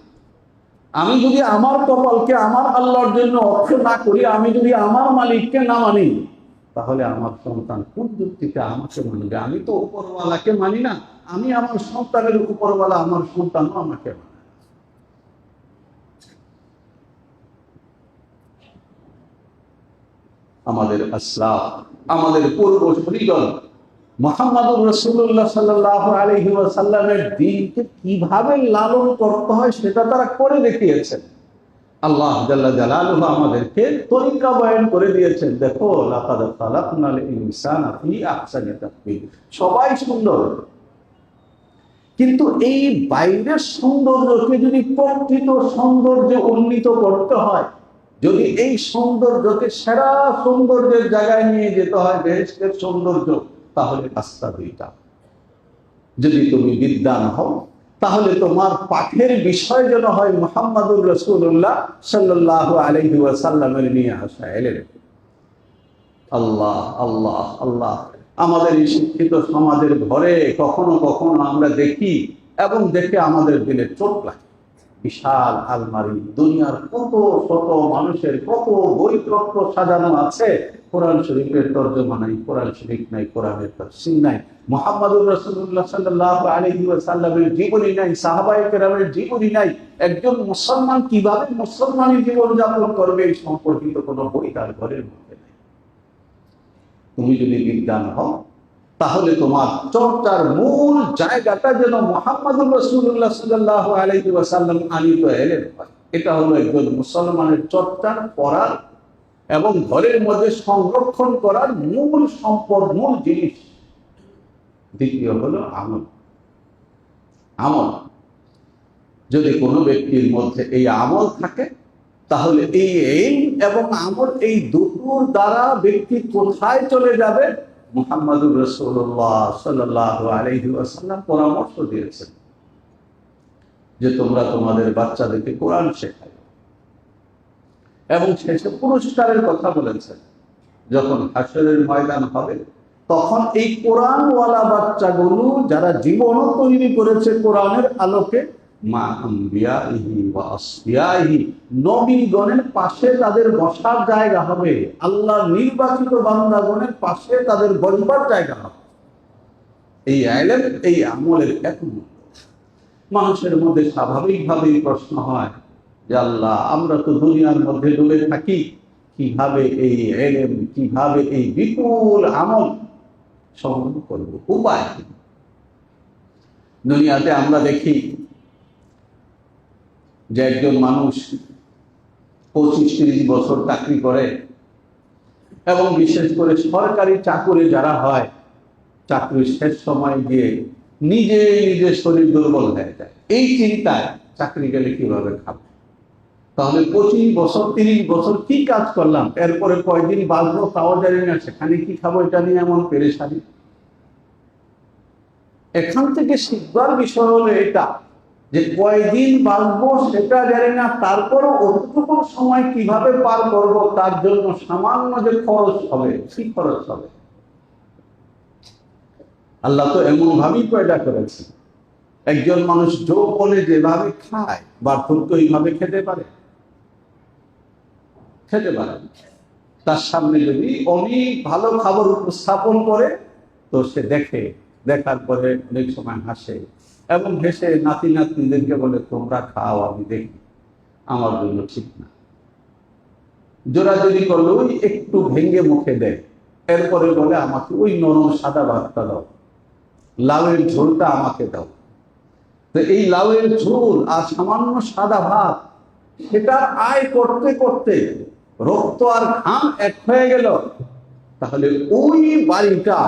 আমি যদি আমার কপালকে আমার আল্লাহর জন্য অক্ষ না করি, আমি যদি আমার মালিককে না মানি, তাহলে আমার সন্তান কোন যুক্তিতে আমাকে মানবে? আমি তো উপরওয়ালাকে মানি না, আমি আমার সন্তানের উপরওয়ালা, আমার সন্তানও আমাকে মানে। আমাদের আসলাফ, আমাদের পূর্বসূরিগণ মুহাম্মদুর রাসূলুল্লাহ সাল্লাল্লাহু আলাইহি ওয়াসাল্লামের দ্বীনকে কিভাবে লালন করতে হয় সেটা তারা করে দেখিয়েছেন। আল্লাহ জাল্লা জালালুহু আমাদেরকে তরিকা বয়ান করে দিয়েছেন। দেখো, লাকাদ খালাকনাল ইনসানা ফি আহসানি তাকওয়িম। সবাই সুন্দর, কিন্তু এই বাইরের সৌন্দর্যকে যদি প্রকৃত সৌন্দর্যে উন্নীত করতে হয়, যদি এই সৌন্দর্যকে সেরা সৌন্দর্যের জায়গায় নিয়ে যেতে হয়, বেহেশতের সৌন্দর্য, তাহলে রাস্তা দুইটা। যদি তুমি বিদ্বান হও, তাহলে তোমার পাঠের বিষয় যেন হয় মুহাম্মদুর রাসূলুল্লাহ সাল্লাল্লাহু আলাইহি ওয়াসাল্লামের নিয়ে আসা এলেন। আল্লাহ আল্লাহ আল্লাহ। আমাদের এই শিক্ষিত সমাজের ঘরে কখনো কখনো আমরা দেখি এবং দেখে আমাদের দিলে চোট লাগে। বিশাল আলমারি, দুনিয়ার কত শত মানুষের কত বইপত্র সাজানো আছে, কোরআন শরীফের তর্জমা নাই, কোরআন শরীফ নাই, কোরআনের তাফসীর নাই, মুহাম্মদুর রাসূলুল্লাহ সাল্লাল্লাহু আলাইহি ওয়াসাল্লামের জীবনী নাই, সাহাবায়ে কেরামের জীবনী নাই। একজন মুসলমান কিভাবে মুসলমানি জীবন যাপন করবে এই সম্পর্কিত কোনো বই তার ঘরের মধ্যে নেই। তুমি যদি বিজ্ঞান হও তাহলে তোমার চর্চার মূল জায়গাটা যেন মুহাম্মদুর রাসূলুল্লাহ সাল্লাল্লাহু আলাইহি ওয়াসাল্লাম আনিত এলেন হয়। এটা হলো একজন মুসলমানের চর্চার, পড়ার এবং ঘরের মধ্যে সংরক্ষণ করার মূল সম্পদ, মূল জিনিস। দ্বিতীয় হলো আমল। আমল যদি কোনো ব্যক্তির মধ্যে এই আমল থাকে তাহলে এই ইলম এবং আমল, এই দুটোর দ্বারা ব্যক্তি কোথায় চলে যাবে? মুহাম্মদুর রাসূলুল্লাহ সাল্লাল্লাহু আলাইহি ওয়াসাল্লাম পরামর্শ দিয়েছেন যে তোমরা তোমাদের বাচ্চাদেরকে কোরআন শেখাও, এবং শেষে পুরস্কারের কথা বলেছেন। যখন হাশরের ময়দান হবে তখন এই কোরআনওয়ালা বাচ্চাগুলো যারা জীবনও তৈরি করেছে কোরআনের আলোকে, মা আম্বিয়াইহি ওয়া আসফিয়াইহি, নবীগণের পাশে তাদের বসার জায়গা হবে, আল্লাহর নির্বাচিত বান্দাগণের পাশে তাদের বসবার জায়গা হবে। এই ইলম, এই আমলের এক মূল্য। মানুষের মধ্যে স্বাভাবিকভাবেই প্রশ্ন হয় যে আল্লাহ, আমরা তো দুনিয়ার মধ্যে ডুবে থাকি, কিভাবে এই ইলম, কিভাবে এই বিপুল আমল সংগ্রহ করব, উপায় কি? দুনিয়াতে আমরা দেখি যে একজন মানুষ 25-30 বছর চাকরি করে, এবং বিশেষ করে সরকারি চাকুরে যারা হয়, চাকরির শেষ সময় গিয়ে নিজে নিজে শরীর দুর্বল হয়ে যায়। এই চিন্তায় চাকরি গেলে কিভাবে খাবো, তাহলে 25 বছর 30 বছর কি কাজ করলাম, এরপরে কয়দিন বাঁচবো তাও জানি না, সেখানে কি খাবো এটা নিয়ে এমন পেরেশানি। এখান থেকে শিখবার বিষয় হলো এটা যে কয়দিন বাঁচবো সেটা জানি না, তারপরও অতটুকু সময় কিভাবে পার করব, তার জন্য সামান্য যে খরচ হবে, কি খরচ হবে? আল্লাহ তো এমন ভাবেই পয়দা করেছে, একজন মানুষ যৌবনে যেভাবে খায় বার্ধক্য এইভাবে খেতে পারে? খেতে পারে। তার সামনে যদি অনেক ভালো খাবার উপস্থাপন করে তো সে দেখে, দেখার পরে অনেক সময় হাসে, এবং হেসে নাতি নাতনিদেরকে বলে তোমরা খাও, আমি দেখি, আমার জন্য ঠিক না। জোরাজুরি করলে ওই একটু ভেঙে মুখে দেয়, এরপরে বলে আমাকে ওই নরম সাদা ভাতটা দাও, লাউয়ের ঝোলটা আমাকে দাও। তো এই লাউয়ের ঝোল আর সামান্য সাদা ভাত, সেটা আয় করতে করতে রক্ত আর ঘাম এক হয়ে গেল। তাহলে ওই বাড়িটা,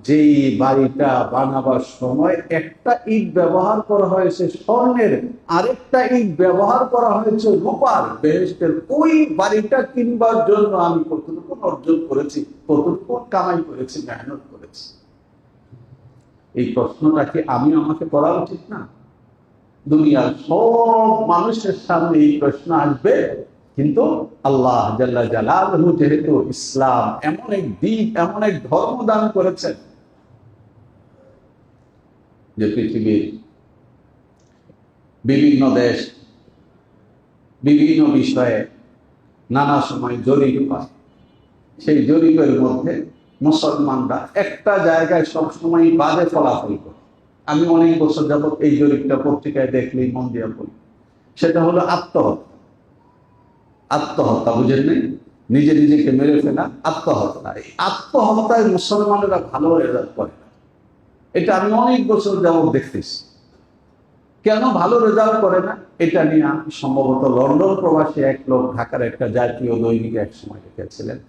যেই বাড়িটা বানাবার সময় একটা ইট ব্যবহার করা হয়েছে স্বর্ণের, আরেকটা ইট ব্যবহার করা হয়েছে রূপার, বেহেশতের, ওই বাড়িটা কিনবার জন্য আমি কতটুকু অর্জন করেছি, কতটুকু কামাই করেছি, মেহনত করেছি। এই প্রশ্নটা কি আমি আমাকে করা উচিত না? দুনিয়ার সব মানুষের সামনে এই প্রশ্ন আসবে, কিন্তু আল্লাহ জাল্লা জালালহু যেহেতু ইসলাম এমন এক দ্বীপ, এমন এক ধর্ম দান করেছেন যে পৃথিবীর বিভিন্ন দেশ বিভিন্ন বিষয়ে নানা সময় জরিপ হয়। সেই জরিপের মধ্যে মুসলমানরা একটা জায়গায় সবসময় বাজে ফলাফল করে। আমি অনেক বছর যাবত এই জরিপটা পত্রিকায় দেখলেই মন দিয়ে পড়ি। সেটা হলো আত্মহত্যা। আত্মহত্যা বুঝেন নেই, নিজে নিজেকে মেরে ফেলা, আত্মহত্যা। এই আত্মহত্যায় মুসলমানেরা ভালো রেজাল্ট করে না, এটা আমি অনেক বছর যাবত দেখতেছি। কেন ভালো রেজাল্ট করে না এটা নিয়ে সম্ভবত লন্ডন প্রবাসী এক লোক ঢাকার একটা জাতীয় দৈনিকে এক সময় লিখেছিলেন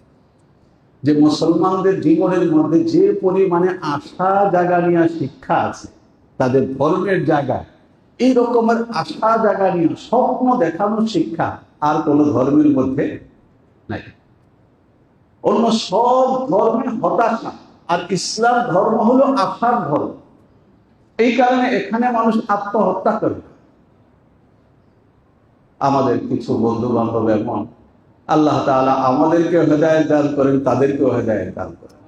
যে মুসলমানদের জীবনের মধ্যে যে পরিমাণে আশা জাগানিয়া শিক্ষা আছে তাদের ধর্মের জায়গায়, এই রকমের আশা জাগানিয়া স্বপ্ন দেখানোর শিক্ষা আর কোন ধর্মের মধ্যে নাই। অন্য সব ধর্মে হতাশা, আর ইসলাম ধর্ম হলো আশার ধর্ম। এই কারণে এখানে মানুষ আত্মহত্যা করে। আমাদের কিছু বন্ধু বান্ধব এমন, আল্লাহ তাআলা আমাদেরকে হেদায়েত দান করেন, তাদেরকেও হেদায়েত দান করেন।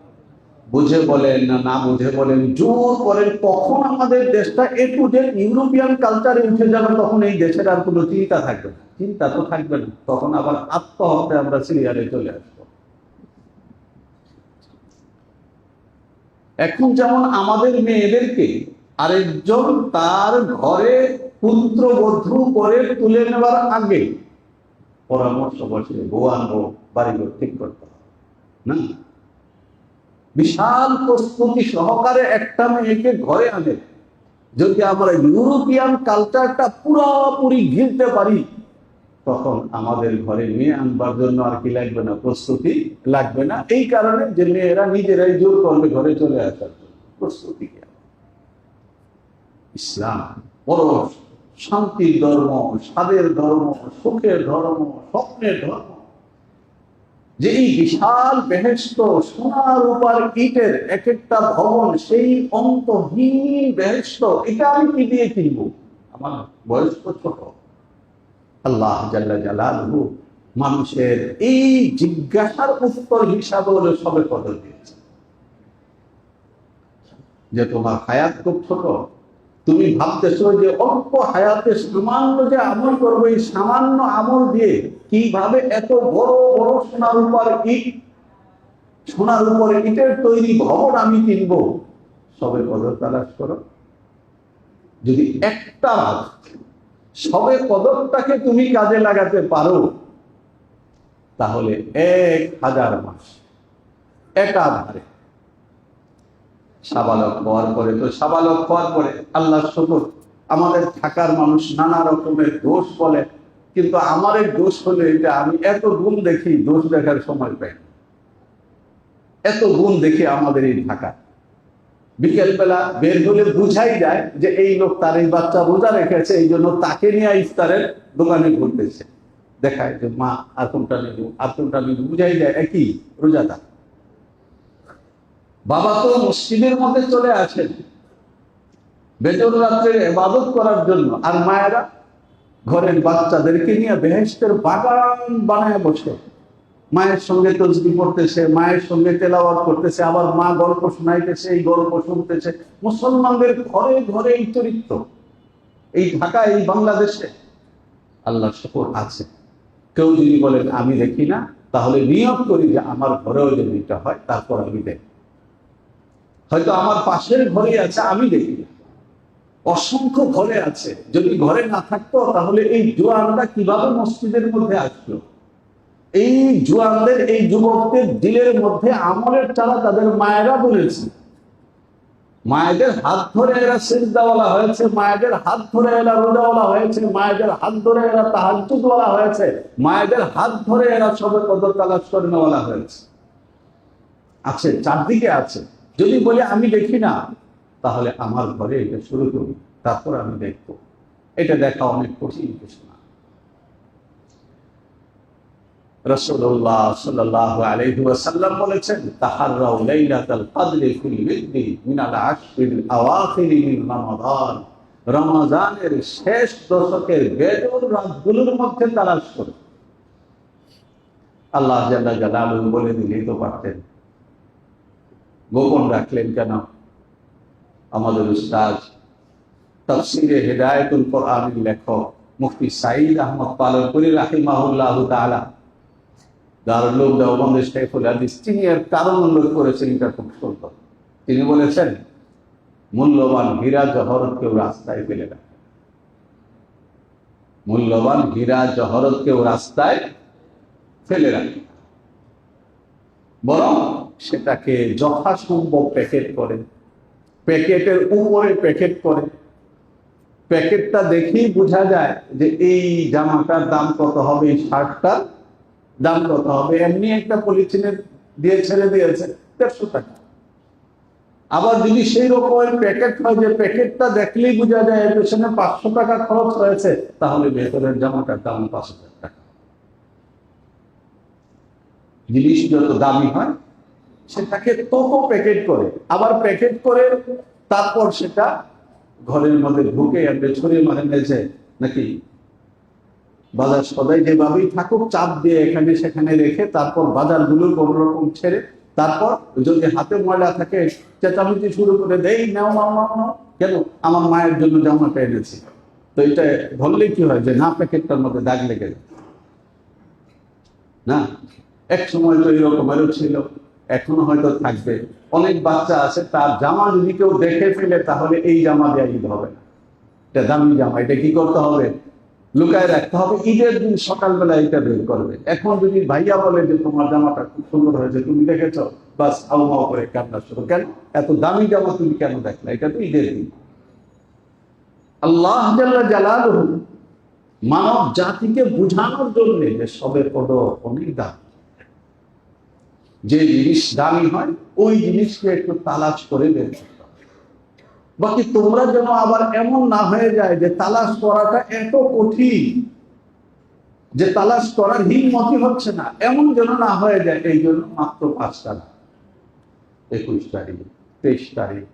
বুঝে বলেন না না বুঝে বলেন, জোর করেন, কখন আমাদের দেশটা একটু যে ইউরোপিয়ান কালচারে উঠে যাবে, তখন এই দেশের আর কোনো চিন্তা থাকবে না। চিন্তা তো থাকবে না, তখন আবার আত্মহত্যায় আমরা সিরিয়ালে চলে আসবো। এখন যেমন আমাদের মেয়েদেরকে আরেকজন তার ঘরে পুত্রবধূ করে তুলে নেওয়ার আগে পরামর্শ বসে বউ আনবো, বাড়িঘর ঠিক করতে হবে না, বিশাল প্রস্তুতি সহকারে একটা মেয়েকে ঘরে আনে। যদি আমরা ইউরোপিয়ান কালচারটা পুরোপুরি ঘিরতে পারি, তখন আমাদের ঘরে মেয়ে আনবার জন্য আর কি লাগবে না, প্রস্তুতি লাগবে না। এই কারণে যে মেয়েরা নিজেরাই জোর করবে ঘরে চলে আসার জন্য, প্রস্তুতি কি? ইসলাম বড় শান্তির ধর্ম, স্বাদের ধর্ম, সুখের ধর্ম, স্বপ্নের ধর্ম। যে এই বিশাল বেহেশত, সোনার উপর ইটের এক একটা ভবন, সেই অন্তহীন বেহেশত, এটা আমি কি দিয়ে কিনবো? আমার বয়স তো ছোট। আল্লাহ জাল্লা জালালহু মানুষের এই জিজ্ঞাসার উত্তর হিসাবে হলো সবে কদর দিয়েছে যে তোমার হায়াত খুব ছোট, তুমি ভাবতেছো যে অল্প হায়াতে সামান্য যে আমল করবো, এই সামান্য আমল দিয়ে কিভাবে এত বড় বড় সোনার উপর ইট, সোনার উপর ইটের তৈরি ভবন আমি কিনবো। সবে কদর তালাশ করো। যদি একটা সবে কদরটাকে তুমি কাজে লাগাতে পারো, তাহলে 1000 মাস একাধারে সাবালক হওয়ার পরে, তো সাবালক হওয়ার পরে আল্লাহ শুকর, আমাদের থাকার মানুষ নানা রকমের দোষ বলে, কিন্তু আমার এই দোষ হলে এটা আমি এত গুণ দেখি, দোষ দেখার সময় পাই। এত গুণ দেখি আমাদের এই ঢাকা। বিকেল বেলা বের হলে বুঝাই যায় যে এই লোক, তার এই বাচ্চা রোজা রেখেছে, এই জন্য তাকে নিয়ে ইফতারের দোকানে ঘুরতেছে। দেখায় যে মা আর কোনটা নেব, আর কোনটা নেব, বুঝাই যায় একই রোজাদার। বাবা তো মসজিদের মধ্যে চলে আসেন বেজর রাত্রে ইবাদত করার জন্য, আর মায়েরা ঘরের বাচ্চাদেরকে নিয়ে বেহেশতের বাগান বানায় বসে মায়ের সঙ্গে তসবিহ পড়তেছে, মায়ের সঙ্গে তেলাওয়াত করতেছে, আবার মা গল্প শোনাইতেছে, এই গল্প শুনতেছে। মুসলমানদের ঘরে ঘরে এই চরিত্র, এই ঢাকা, এই বাংলাদেশে আল্লাহ শুকর আছে। কেউ যদি বলেন আমি দেখি না, তাহলে নিয়ত করি যে আমার ঘরেও যদি এটা হয়, তারপর আমি দেখি। হয়তো আমার পাশের ঘরে আছে, আমি দেখি না। অসংখ্য ঘরে আছে, যদি ঘরে না থাকতো তাহলে এই জোয়ানরা কিভাবে মসজিদের মধ্যে আসলো? এই জোয়ানদের, এই যুবকদের দিলের মধ্যে আমলের চারা তাদের মায়েরা বলেছে। মায়েদের হাত ধরে এরা সিজদাওয়ালা হয়েছে, মায়েদের হাত ধরে এরা রোজাওয়ালা হয়েছে, মায়েদের হাত ধরে এরা তাহাজ্জুদওয়ালা হয়েছে, মায়েদের হাত ধরে এরা সবে কদর তালাশ করেওয়ালা হয়েছে। আছে, চারদিকে আছে। যদি বলে আমি দেখি না, তাহলে আমার ঘরে এটা শুরু করি, তারপর আমি দেখবো। এটা দেখা অনেক কঠিন কিছু না। রাসূলুল্লাহ সাল্লাল্লাহু আলাইহি ওয়াসাল্লাম বলেছেন, তাহাররাউ লাইলাতাল কদরি ফিল বিদরি মিনাল আশরিল আওয়াখির মিন রমাদান। রমজানের শেষ দশকের বেজর রাতগুলোর মধ্যে তালাশ করো। আল্লাহ জাল্লা জালালুহু বলে দিলেই তো পারতেন, গোপন রাখলেন কেন? আমাদের উস্তাদ তাফসীরে হিদায়াতুল কোরআনের লেখক মুফতি সাঈদ আহমদ পালনপুরি রাহিমাহুল্লাহ তাআলা দারুল উলূম দেওবন্দের শাইখুল হাদিস, তিনি এর কারণ উল্লেখ করেছেন। এটা খুব সুন্দর। তিনি বলেছেন, মূল্যবান হীরা জহরত কেউ রাস্তায় ফেলে রাখে। মূল্যবান হীরা জহরত কেউ রাস্তায় ফেলে রাখে, বরং সেটাকে যথাসম্ভব প্যাকেট করে, প্যাকেটের উপরে প্যাকেট করে। প্যাকেটটা দেখেই বোঝা যায় যে এই জামাটার দাম কত হবে, এই শার্টটার দাম কত হবে। এমনি একটা পলিথিনে দিয়ে ছেড়ে দিয়েছে 150 টাকা। আবার যদি সেই রকমের প্যাকেট হয় যে প্যাকেটটা দেখলেই বোঝা যায় এর পেছনে 500 টাকা খরচ হয়েছে, তাহলে ভেতরের জামাটার দাম 5000 টাকা। জিনিস যত দামি হয় সেটাকে তত প্যাকেট করে, আবার প্যাকেট করে তারপর সেটা ঘরের মধ্যে ঢুকে আমরা ছড়িয়ে মারে নিয়েছে নাকি বাজার সদাই যেভাবেই থাকুক চাপ দিয়ে এখানে সেখানে রেখে তারপর বাজারগুলো কোন রকম ছেড়ে তারপর যদি হাতে ময়লা থাকে চেঁচামেচি শুরু করে দেই, নাও নাও নাও নাও, কেন? আমার মায়ের জন্য জামাটা এনেছি। তো এটা ধরলেই কি হয় যে না, প্যাকেটটার মধ্যে দাগ লেগে যায় না? এক সময় তো এরকমেরও ছিল, এখনো হয়তো থাকবে। অনেক বাচ্চা আছে, তার জামা যদি কেউ দেখে ফেলে তাহলে এই জামা দেওয়া ঈদ হবে না, এটা দামি জামা, এটা কি করতে হবে? লুকায় রাখতে হবে। ঈদের দিন সকালবেলা এটা বের করবে। এখন যদি ভাইয়া বলে যে তোমার জামাটা খুব সুন্দর হয়েছে, তুমি দেখেছো, বাস আউমাও করে কান্না শুরু। কেন? এত দামি জামা তুমি কেন দেখলা? এটা তো ঈদের দিন। আল্লাহ জাল্লা জালালুহু মানব জাতিকে বুঝানোর জন্য যে সবে কদর অনেক দামি, যে জিনিস দামি হয় ওই জিনিসকে একটু তালাশ করে বের করতে হবে। বাকি তোমরা যেন আবার এমন না হয়ে যায় যে তালাশ করাটা এত কঠিন যে তালাশ করার হিম্মতই হচ্ছে না, এমন যেন না হয়ে যায়। এই জন্য মাত্র 5 তারিখ, 21 তারিখ, 23 তারিখ,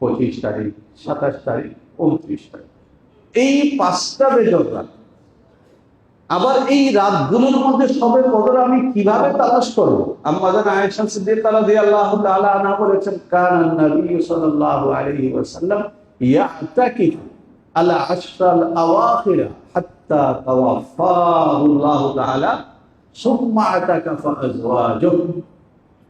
25 তারিখ, 27 তারিখ, 29 তারিখ, এই 5টা বেজর রাত। আবার এই রাতগুলোর মধ্যে সবে কদর আমি কিভাবে তালাশ করবো? আমাদের আয়েশা সিদ্দিকা রাদিয়াল্লাহু তাআলা আনহা বলেছেন, কানান নবী সাল্লাল্লাহু আলাইহি ওয়াসাল্লাম ইয়াতাকিফু আলা আশরাল আওয়াখির হাত্তা তাওয়াফাহু আল্লাহু তাআলা সুম্মা আতাকাফা আজওয়াজুহু।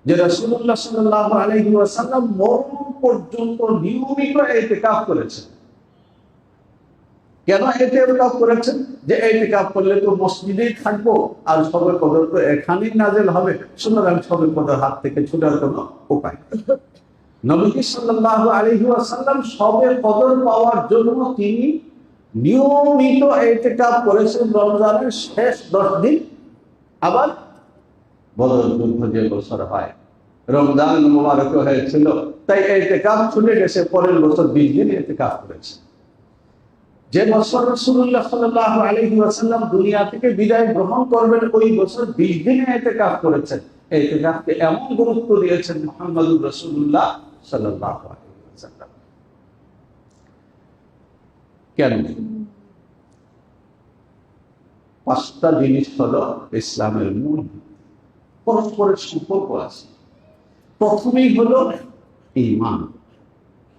যে রাসূলুল্লাহ সাল্লাল্লাহু আলাইহি ওয়াসাল্লাম মরণ পর্যন্ত নিয়মিত ইতিকাফ করেছেন। কেন ইতিকাফ করেছেন? যে ইতিকাফ করলে তো মসজিদেই থাকবো, আর সবে কদর তো এখানেই নাযিল হবে, সুতরাং সবে কদর হাত থেকে ছুটার কোনো উপায় নেই। নবী সাল্লাল্লাহু আলাইহি ওয়াসাল্লাম সবে কদর পাওয়ার জন্য তিনি নিয়মিত ইতিকাফ করেছেন রমজানের শেষ 10 দিন। আবার বদর যুদ্ধ যে বছর হয়, রমজান মুবারক হয়েছিল, তাই ইতিকাফ ছুটে গেছে, পরের বছর 20 দিন ইতিকাফ করেছে। যে বছর রাসূলুল্লাহ সাল্লাল্লাহু আলাইহি ওয়াসাল্লাম দুনিয়া থেকে বিদায় গ্রহণ করবেন, ওই বছর 20 দিনে ইতিকাফ করেছেন। ইতিকাফকে এমন গুরুত্ব দিয়েছেন মুহাম্মদুর রাসূলুল্লাহ সাল্লাল্লাহু আলাইহি ওয়াসাল্লাম। কেন? 5টা জিনিস হলো ইসলামের মূল, পরস্পরের সম্পর্ক আছে। প্রথমেই হলো ঈমান।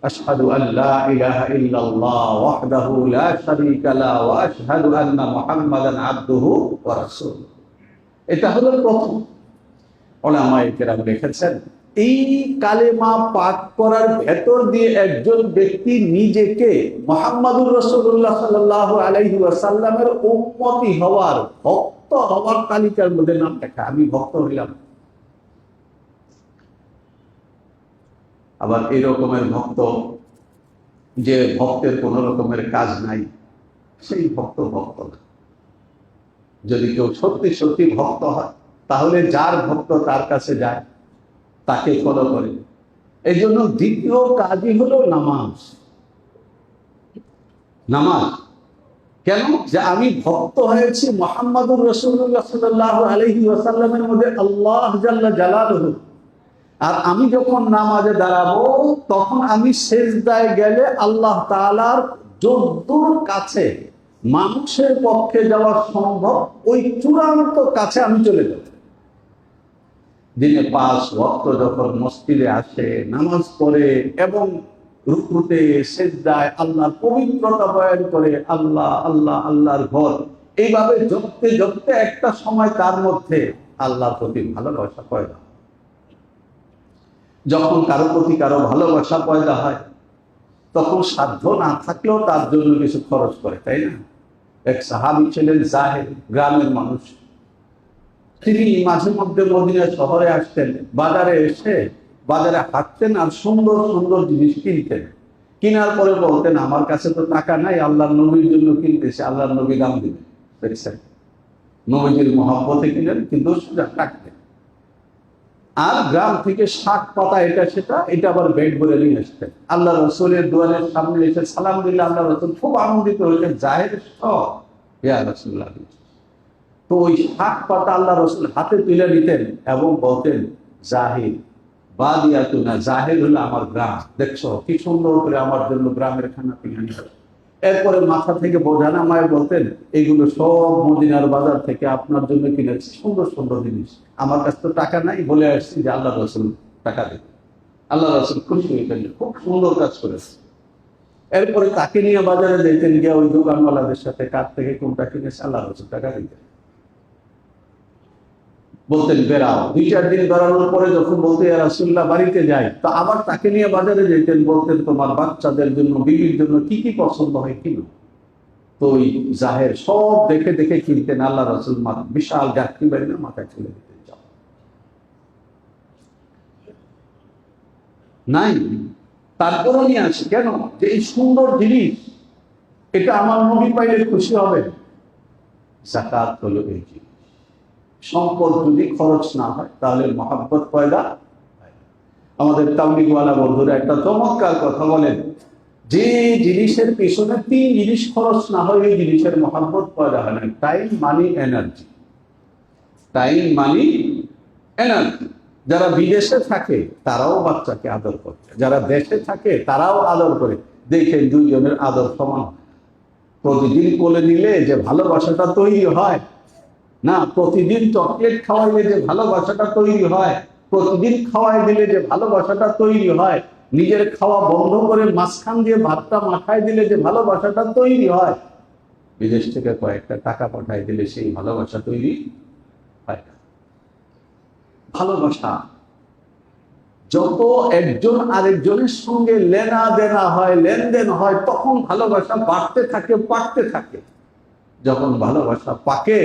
আশহাদু আল্লা ইলাহা ইল্লাল্লাহ ওয়াহদাহু লা শারীকা লা ওয়া আশহাদু আন্না মুহাম্মাদান আবদুহু ওয়া রাসূলুহু। এটা হলো প্রথম। উলামায়ে কেরাম লিখেছেন, এই কালেমা পাঠ করার ভেতর দিয়ে একজন ব্যক্তি নিজেকে মুহাম্মাদুর রাসূলুল্লাহ সাল্লাল্লাহু আলাইহি ওয়াসাল্লামের উম্মতি হওয়ার, ভক্ত হওয়ার তালিকার মধ্যে নাম লেখা। আমি ভক্ত হইলাম। আবার এই রকমের ভক্ত যে ভক্তের কোন রকমের কাজ নাই, সেই ভক্ত ভক্ত না। যদি কেউ সত্যি সত্যি ভক্ত হয়, তাহলে যার ভক্ত তার কাছে যায়, তাকে ফলো করে। এই জন্য দ্বিতীয় কাজই হলো নামাজ। নামাজ কেন? যে আমি ভক্ত হয়েছি মুহাম্মাদুর রাসূলুল্লাহ সাল্লাল্লাহু আলাইহি ওয়াসাল্লামের মধ্যে আল্লাহ জাল্লা জালালুহু। আর আমি যখন নামাজে দাঁড়াবো, তখন আমি সেজদায় গেলে আল্লাহ তাআলার যদ্দূর কাছে মানুষের পক্ষে যাওয়া সম্ভব, ওই চূড়ান্ত কাছে আমি চলে যাব। দিনে 5 ওয়াক্ত যখন মসজিদে আসে, নামাজ পড়ে এবং রুকুতে সেজদায় আল্লাহর পবিত্রতা বয়ান করে, আল্লাহ আল্লাহ আল্লাহর ঘর, এইভাবে জপতে জপতে একটা সময় তার মধ্যে আল্লাহর প্রতি ভালোবাসা পয়দা। যখন কারো প্রতি কারো ভালোবাসা পয়দা হয়, তখন সাধ্য না থাকলেও তার জন্য কিছু খরচ করে, তাই না? এক সাহাবী ছিলেন জাহেদ, গ্রামের মানুষ। তিনি মাঝে মধ্যে মদিনা শহরে আসতেন, বাজারে এসে বাজারে হাঁটতেন আর সুন্দর সুন্দর জিনিস কিনতেন। কেনার পরে বলতেন, আমার কাছে তো টাকা নাই, আল্লাহর নবীর জন্য কিনতেছে, আল্লাহর নবী দাম দিবেন। দেখছেন, নবীজির মহব্বতে কিনেন, কিন্তু টাকতেন। আর গ্রাম থেকে শাক পাতা এটা সেটা, এটা আবার বেড বলে নিয়ে আসতেন। আল্লাহ রসুলের দুয়ারের সামনে এসে সালাম দিলে আল্লাহ রসুল খুব আনন্দিত হইলেন, জাহেদ ইয়া রাসূলুল্লাহ। তো ওই শাক পাতা আল্লাহ রসুল হাতে তুলে নিতেন এবং বলতেন, জাহিদ বাদিয়াতুনা, জাহেদ হলো আমার গ্রাম, দেখছো কি সুন্দর করে আমার জন্য গ্রামের খানা পিনা নিয়ে। এরপরে মাথা থেকে বোঝা নামায় বলতেন, এইগুলো সব মদিনার বাজার থেকে আপনার জন্য কিনেছি, সুন্দর সুন্দর জিনিস, আমার কাছে তো টাকা নাই, বলে আসছি যে আল্লাহ রসুল টাকা দেবে। আল্লাহ রসুল খুশি হয়ে গেলেন, খুব সুন্দর কাজ করেছে। এরপরে তাকে নিয়ে বাজারে যেতেন, গিয়ে ওই দোকানওয়ালাদের সাথে কার থেকে কোনটা কিনেছে আল্লাহ রসুল টাকা দিতেন। বলতেন বেড়াও, 2-4 দিন বেড়ানোর পরে যখন বলতে ইয়া রাসূলুল্লাহ বাড়িতে যাই, তো আবার তাকে নিয়ে বাজারে যেতেন, বলতেন তোমার বাচ্চাদের জন্য, বিবির জন্য কি কি পছন্দ হয় কিনো। তো ওই জাহের সব দেখে দেখে কিনতেন। আল্লাহ রাসূল বিশাল গাঠি বাড়ি মাথায় ঠেলে দিতেন, যাও। নাই, তারপরও নিয়ে আসে কেন, যে এই সুন্দর জিনিস, এটা আমার নবী পাইলে খুশি হবে। যাকাত হলো এই জিনিস। সম্পদ যদি খরচ না হয় তাহলে মহাব্বত পয়দা হয় না। আমাদের তাবলীগওয়ালা বন্ধুরা একটা চমৎকার কথা বলেন, যে জিনিসের পিছনে 3 জিনিস খরচ না হয় এই জিনিসের মহাব্বত পয়দা হয় না। টাইম, মানি, এনার্জি। টাইম, মানি, এনার্জি। যারা বিদেশে থাকে তারাও বাচ্চাকে আদর করে, যারা দেশে থাকে তারাও আদর করে। দেখেন দুইজনের আদর সমান। প্রতিদিন কোলে নিলে যে ভালোবাসাটা তৈরি হয় না, প্রতিদিন চকলেট খাওয়াইলে যে ভালোবাসাটা তৈরি হয়, প্রতিদিন খাওয়াই দিলে যে ভালোবাসাটা তৈরি হয়, নিজের খাওয়া বন্ধ করে মাঝখান দিয়ে ভাতটা মাখায় দিলে যে ভালোবাসাটা তৈরি হয়, বিদেশ থেকে কয়েকটা টাকা পাঠাই দিলে সেই ভালোবাসা তৈরি হয় না। ভালোবাসা যত একজন আরেকজনের সঙ্গে লেনা দেনা হয়, লেনদেন হয়, তখন ভালোবাসা বাড়তে থাকে, বাড়তে থাকে। যখন ভালোবাসা পাকে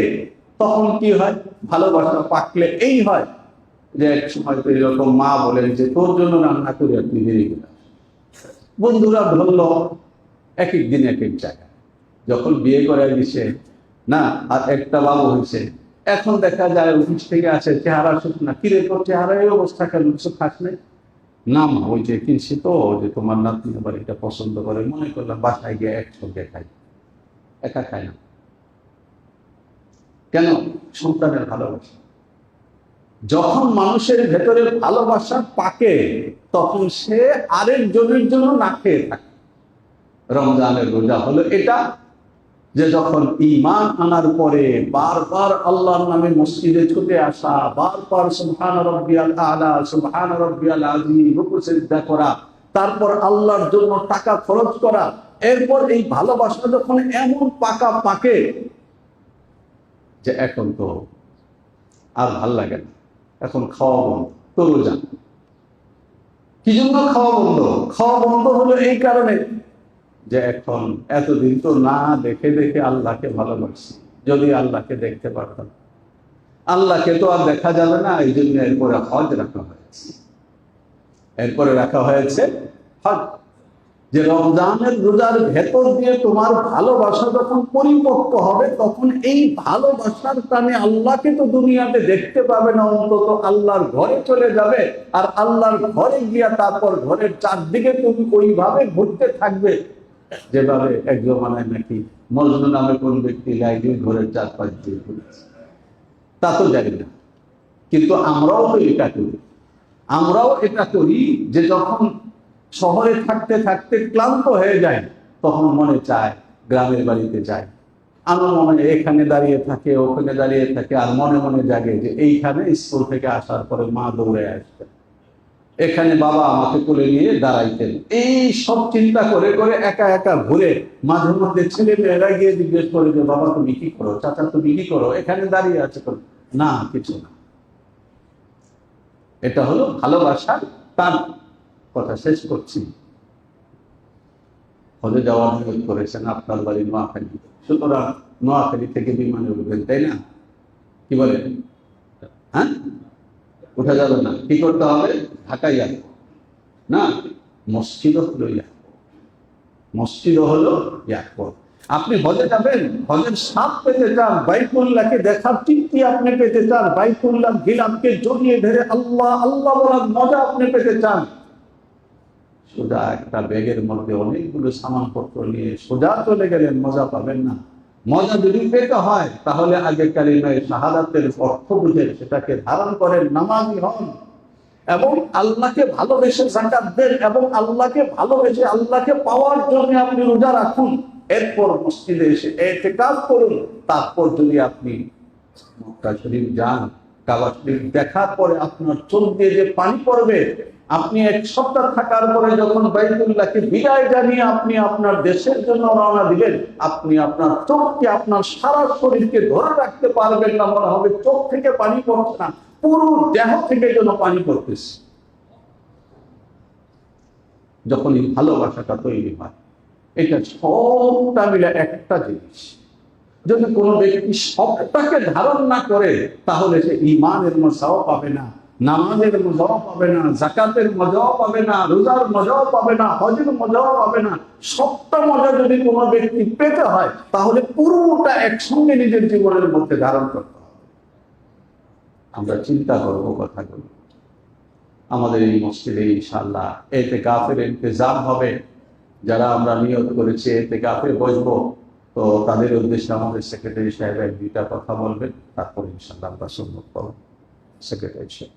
তখন কি হয়, ভালোবাসা পাকলে এই হয় যে এক সময় তো এরকম মা বলেন যে তোর জন্য রান্না করে তুই বেরিয়ে গেল। বন্ধুরা ধরলো এক এক দিন এক এক জায়গায়, যখন বিয়ে করে দিছে না, আর একটা বাবু হয়েছে, এখন দেখা যায় অফিস থেকে আসে, চেহারা শুধু না, কিরে তোর চেহারা এই অবস্থা কেন, কিছু খাস নাই? না মা, ওই যে কিনছি তো, যে তোমার নাতনি আবার এটা পছন্দ করে, মনে করলাম বাসায় গিয়ে একসঙ্গে খাই। একা খায় না কেন? সন্তানের ভালোবাসা। যখন মানুষের ভেতরে ভালোবাসা পাকে তখন সে আরেকজনের জন্য না খেয়ে থাকে। রমজানের রোজা হলো এটা, যে যখন ঈমান আনার পরে বারবার আল্লাহর নামে মসজিদে ছুটে আসা, বারবার সুবহান রাব্বিয়াল আলা, সুবহান রাব্বিয়াল আযীম রুকু সিজদা করা, তারপর আল্লাহর জন্য টাকা খরচ করা, এরপর এই ভালোবাসা যখন এমন পাকে যে এখন তো আর ভাল লাগে না, এখন খাওয়া বন্ধ, তো রোজা। কি জন্য খাওয়া বন্ধ? খাওয়া বন্ধ হলো এই কারণে যে এখন এতদিন তো না দেখে দেখে আল্লাহকে ভালোবাসছি, যদি আল্লাহকে দেখতে পারতাম। আল্লাহকে তো আর দেখা যাবে না, এই জন্য এরপরে হজ রাখা হয়েছে। এরপরে রাখা হয়েছে হজ, যে রমজানের রোজার ভেতর দিয়ে তোমার ভালোবাসা যখন পরিপক্ক হবে, তখন এই ভালোবাসার টানে আল্লাহকে তো দুনিয়াতে দেখতে পাবে না, অন্তত আল্লাহর ঘরে চলে যাবে। আর আল্লাহর ঘরে গিয়া তারপর ঘরের চারদিকে তুমি ওইভাবে ঘুরতে থাকবে যেভাবে এক জমানায় নাকি মজনু নামে কোন ব্যক্তি লাইনে ঘরের 4-5 দিয়ে ঘুরেছে, তা তো জানি না। কিন্তু আমরাও তো এটা করি, আমরাও এটা করি যে যখন শহরে থাকতে থাকতে ক্লান্ত হয়ে যায়, তখন মনে চায় গ্রামের বাড়িতে যায়। আমার মনে এখানে দাঁড়িয়ে থাকে, ওখানে দাঁড়িয়ে থাকে, আর মনে মনে জাগে যে এইখানে স্কুল থেকে আসার পরে মা দৌড়ে আসতেন, এখানে বাবা আমাকে কোলে নিয়ে দাঁড়াইতেন। এই সব চিন্তা করে করে একা একা ঘুরে মাঝে মধ্যে ছেলে মেয়েরা গিয়ে জিজ্ঞেস করে যে বাবা তুমি কি করো, চাচা তুমি কি করো, এখানে দাঁড়িয়ে আছে? না, কিছু না। এটা হলো ভালোবাসার টান। কথা শেষ করছি। হজে যাওয়ার নিয়োগ করেছেন, আপনার বাড়ি নোয়াখালী, সুতরাং নোয়াখালী থেকে বিমানে উঠবেন, তাই না? কি বলেন? হ্যাঁ, উঠা যাবে না। কি করতে হবে? ঢাকায় আসবো না, মসজিদও হলো ইয়াকূব, মসজিদও হলো ইয়াকূব। আপনি হজে যাবেন, হজের স্বাদ পেতে চান, বাইতুল্লাহকে দেখার তৃপ্তি আপনি পেতে চান, বাইতুল্লাহ গিলাফকে জড়িয়ে ধরে আল্লাহ আল্লাহ বলার মজা আপনি পেতে চান, সোজা একটা ব্যাগের মধ্যে অনেকগুলো সামানপত্র নিয়ে সোজা চলে গেলেন, মজা পাবেন না। মজা যদি পেতে হয় তাহলে আগে কালিমায়ে শাহাদাতের অর্থ বুঝে সেটাকে ধারণ করেন, নামাজি হন, এবং আল্লাহকে ভালোবেসে যাকাত দেন, এবং আল্লাহকে ভালোবেসে আল্লাহকে পাওয়ার জন্য আপনি রোজা রাখুন। এরপর মসজিদে এসে ইতিকাফ করুন। তারপর যদি আপনি মক্কা শরীফ যান, কাবা শরীফ দেখার পরে আপনার চোখ দিয়ে যে পানি পড়বে, আপনি এক সপ্তাহ থাকার পরে যখন বাইতুল্লাহকে বিদায় জানিয়ে আপনি আপনার দেশের জন্য রওনা দিবেন, আপনি আপনার চোখকে, আপনার সারা শরীরকে ধরে রাখতে পারবেন না, মনে হবে চোখ থেকে পানি পড়ছে না, পুরো দেহ থেকে যেন পানি পড়তেছে। যখন এই ভালোবাসাটা তৈরি হয়, এটা সবটা মিলে একটা জিনিস। যদি কোনো ব্যক্তি সবটাকে ধারণ না করে, তাহলে সে ঈমানের মজাও পাবে না, নামাজের মজাও পাবে না, যাকাতের মজাও পাবে না, রোজার মজাও পাবে না, হজের মজাও পাবে না। সবটা মজা যদি কোনো ব্যক্তি পেতে হয়, তাহলে পুরোটা একসঙ্গে নিজের জীবনের মধ্যে ধারণ করতে হবে। আমরা চিন্তা করবো কথাগুলো। আমাদের এই মসজিদে ইনশাআল্লাহ ইতিকাফের ইন্তজাম হবে। যারা আমরা নিয়ত করেছি ইতিকাফে বসবো, তো তাদের উদ্দেশ্যে আমাদের সেক্রেটারি সাহেব এক দুইটা কথা বলবেন, তারপরে ইনশাআল্লাহ আমরা সম্মত করব। সেক্রেটারি সাহেব।